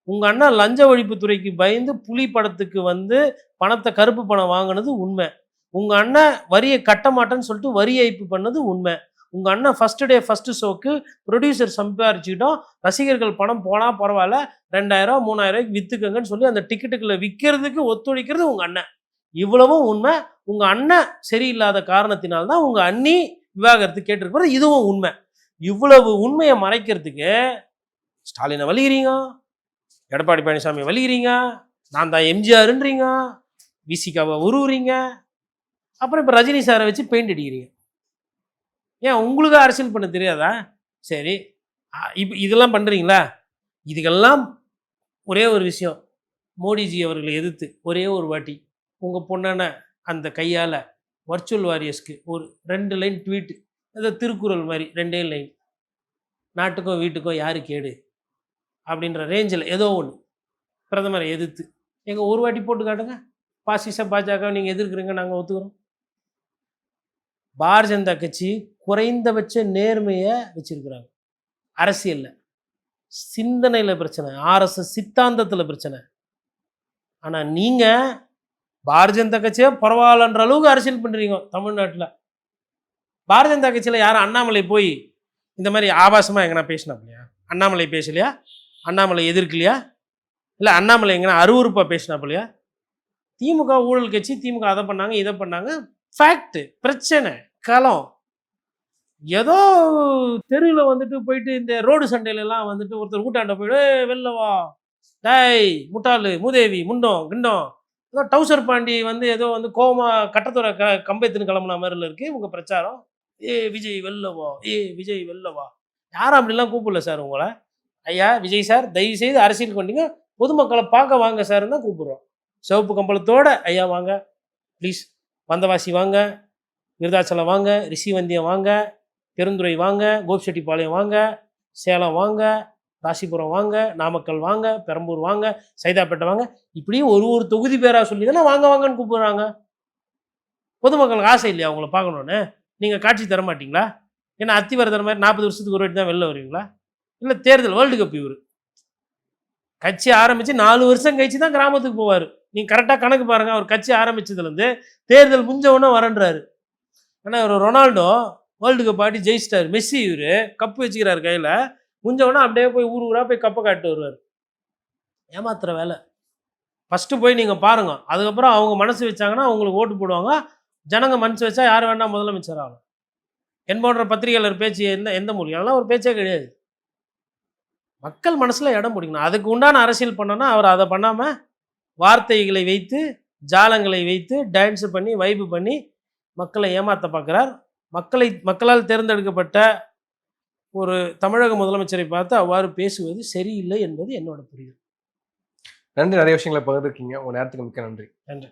உங்கள் அண்ணன் லஞ்ச ஒழிப்புத்துறைக்கு பயந்து புலி படத்துக்கு வந்து பணத்தை, கருப்பு பணம் வாங்கினது உண்மை. உங்கள் அண்ணன் வரியை கட்ட மாட்டேன்னு சொல்லிட்டு வரி ஏய்ப்பு பண்ணது உண்மை. உங்கள் அண்ணன் ஃபஸ்ட்டு டே ஃபஸ்ட்டு ஷோக்கு ப்ரொடியூசர் சம்பாரிச்சுக்கிட்டோம், ரசிகர்கள் பணம் போனால் பரவாயில்ல, 2000 3000 விற்றுக்கங்கன்னு சொல்லி அந்த டிக்கெட்டுகளை விற்கிறதுக்கு ஒத்துழைக்கிறது உங்கள் அண்ணன். இவ்வளவும் உண்மை. உங்கள் அண்ணன் சரியில்லாத காரணத்தினால்தான் உங்கள் அண்ணி விவாகரத்து கேட்டிருக்கிறது, இதுவும் உண்மை. இவ்வளவு உண்மையை மறைக்கிறதுக்கு ஸ்டாலினை வலிகிறீங்க, எடப்பாடி பழனிசாமி வலிகிறீங்க, நான் தான் எம்ஜிஆர்ன்றீங்க, விசிகாவை உருவுறீங்க, அப்புறம் இப்போ ரஜினி சாரை வச்சு பெயிண்ட் அடிக்கிறீங்க. ஏன் உங்களுக்கு அரசியல் பண்ண தெரியாதா? சரி, இப்போ இதெல்லாம் பண்ணுறீங்களா? இதுக்கெல்லாம் ஒரே ஒரு விஷயம், மோடிஜி அவர்களை எதிர்த்து ஒரே ஒரு வாட்டி உங்கள் பொண்ணான அந்த கையால் வர்ச்சுவல் வாரியர்ஸ்க்கு ஒரு 2 லைன் ட்வீட், ஏதோ திருக்குறள் மாதிரி 2 லைன், நாட்டுக்கும் வீட்டுக்கும் யாரு கேடு அப்படின்ற ரேஞ்சில் ஏதோ ஒன்று பிரதமரை எதிர்த்து எங்கள் ஒரு வாட்டி போட்டு காட்டுங்க. பாசிச பாஜக நீங்கள் எதிர்க்கிறீங்க, நாங்கள் ஒத்துக்கிறோம். பாரதிய ஜனதா கட்சி குறைந்தபட்ச நேர்மையை வச்சிருக்கிறாங்க. அரசியலில், சிந்தனையில் பிரச்சனை, ஆர்எஸ்எஸ் சித்தாந்தத்தில் பிரச்சனை. ஆனால் நீங்கள் பாரதிய ஜனதா கட்சியே பரவாயில்லன்ற அளவுக்கு அரசியல் பண்ணுறீங்க தமிழ்நாட்டில். பாரதிய ஜனதா கட்சியில் யாரும் அண்ணாமலை போய் இந்த மாதிரி ஆபாசமாக எங்கன்னா பேசினாப்பிலையா? அண்ணாமலை பேசலையா? அண்ணாமலை எதிர்க்கலையா? இல்லை அண்ணாமலை எங்கன்னா அருவருப்பாக பேசினாப்பிலையா? திமுக ஊழல் கட்சி, திமுக அதை பண்ணாங்க இதை பண்ணாங்க, ஃபேக்ட்டு, பிரச்சனை, களம். ஏதோ தெருவில் வந்துட்டு போயிட்டு இந்த ரோடு சண்டையிலலாம் வந்துட்டு ஒருத்தர் கூட்டாண்ட போயிட்டு வெளில வா டாய் முட்டாளு மூதேவி முண்டோம் கிண்டோம், ஏதோ டவுசர் பாண்டி வந்து ஏதோ வந்து கோமா கட்டத்தோட கம்பெத்துன்னு கிளம்புன மாதிரில இருக்குது உங்கள் பிரச்சாரம். ஏ விஜய் வெல்லவா, ஏ விஜய் வெல்லவா. யாரும் அப்படிலாம் கூப்பிடல சார் உங்களை. ஐயா விஜய் சார் தயவு செய்து அரசியல் கொண்டீங்க, பொதுமக்களை பார்க்க வாங்க சார்னு தான் கூப்பிடுறோம். சிவப்பு கம்பளத்தோட ஐயா வாங்க ப்ளீஸ், வந்தவாசி வாங்க, விருதாச்சலம் வாங்க, ரிஷிவந்தியம் வாங்க, பெருந்துறை வாங்க, கோபிச்செட்டிப்பாளையம் வாங்க, சேலம் வாங்க, ராசிபுரம் வாங்க, நாமக்கல் வாங்க, பெரம்பூர் வாங்க, சைதாப்பேட்டை வாங்க, இப்படியும் ஒரு தொகுதி பேராக சொல்லி தானே வாங்க வாங்கன்னு கூப்பிடுறாங்க. பொதுமக்களுக்கு ஆசை இல்லையா அவங்கள பார்க்கணுன்னு? நீங்கள் காட்சி தர மாட்டிங்களா? ஏன்னா அத்திவரதர் மாதிரி 40 வருஷத்துக்கு ஒரு வாட்டி தான் வெளில வருவீங்களா? இல்லை தேர்தல் வேர்ல்டு கப் இவர் கட்சி ஆரம்பித்து 4 வருஷம் கழிச்சு தான் கிராமத்துக்கு போவார். நீங்கள் கரெக்டாக கணக்கு பாருங்கள், அவர் கட்சி ஆரம்பித்ததுலேருந்து தேர்தல் முடிஞ்சவொன்னே வரன்றாரு. ஆனால் இவர் ரொனால்டோ வேர்ல்டு கப் ஆடி ஜெயிச்சிட்டார். மெஸ்ஸி இவர் கப்பு வச்சுக்கிறார் கையில், முடிஞ்சவொன்னே அப்படியே போய் ஊர் ஊராக போய் கப்பை காட்டு வருவார். ஏமாத்துற வேலை. ஃபஸ்ட்டு போய் நீங்கள் பாருங்கள், அதுக்கப்புறம் அவங்க மனசு வச்சாங்கன்னா அவங்களுக்கு ஓட்டு போடுவாங்க. ஜனங்க மனசு வச்சா யார் வேணால் முதலமைச்சர் ஆகலாம். என் போன்ற பத்திரிகையாளர் பேச்சு எந்த மொழி, அதெல்லாம் ஒரு பேச்சே கிடையாது. மக்கள் மனசில் இடம் பிடிக்கணும். அதுக்கு உண்டான அரசியல் பண்ணோன்னா அவர் அதை பண்ணாமல் வார்த்தைகளை வைத்து, ஜாலங்களை வைத்து, டான்ஸு பண்ணி, வைப்பு பண்ணி மக்களை ஏமாற்ற பார்க்குறார். மக்களால் தேர்ந்தெடுக்கப்பட்ட ஒரு தமிழக முதலமைச்சரை பார்த்து அவ்வாறு பேசுவது சரியில்லை என்பது என்னோட புரிதல். நன்றி, நிறைய விஷயங்களை பகிர்ந்துருக்கீங்க. உங்கள் நேரத்துக்கு மிக்க நன்றி. நன்றி.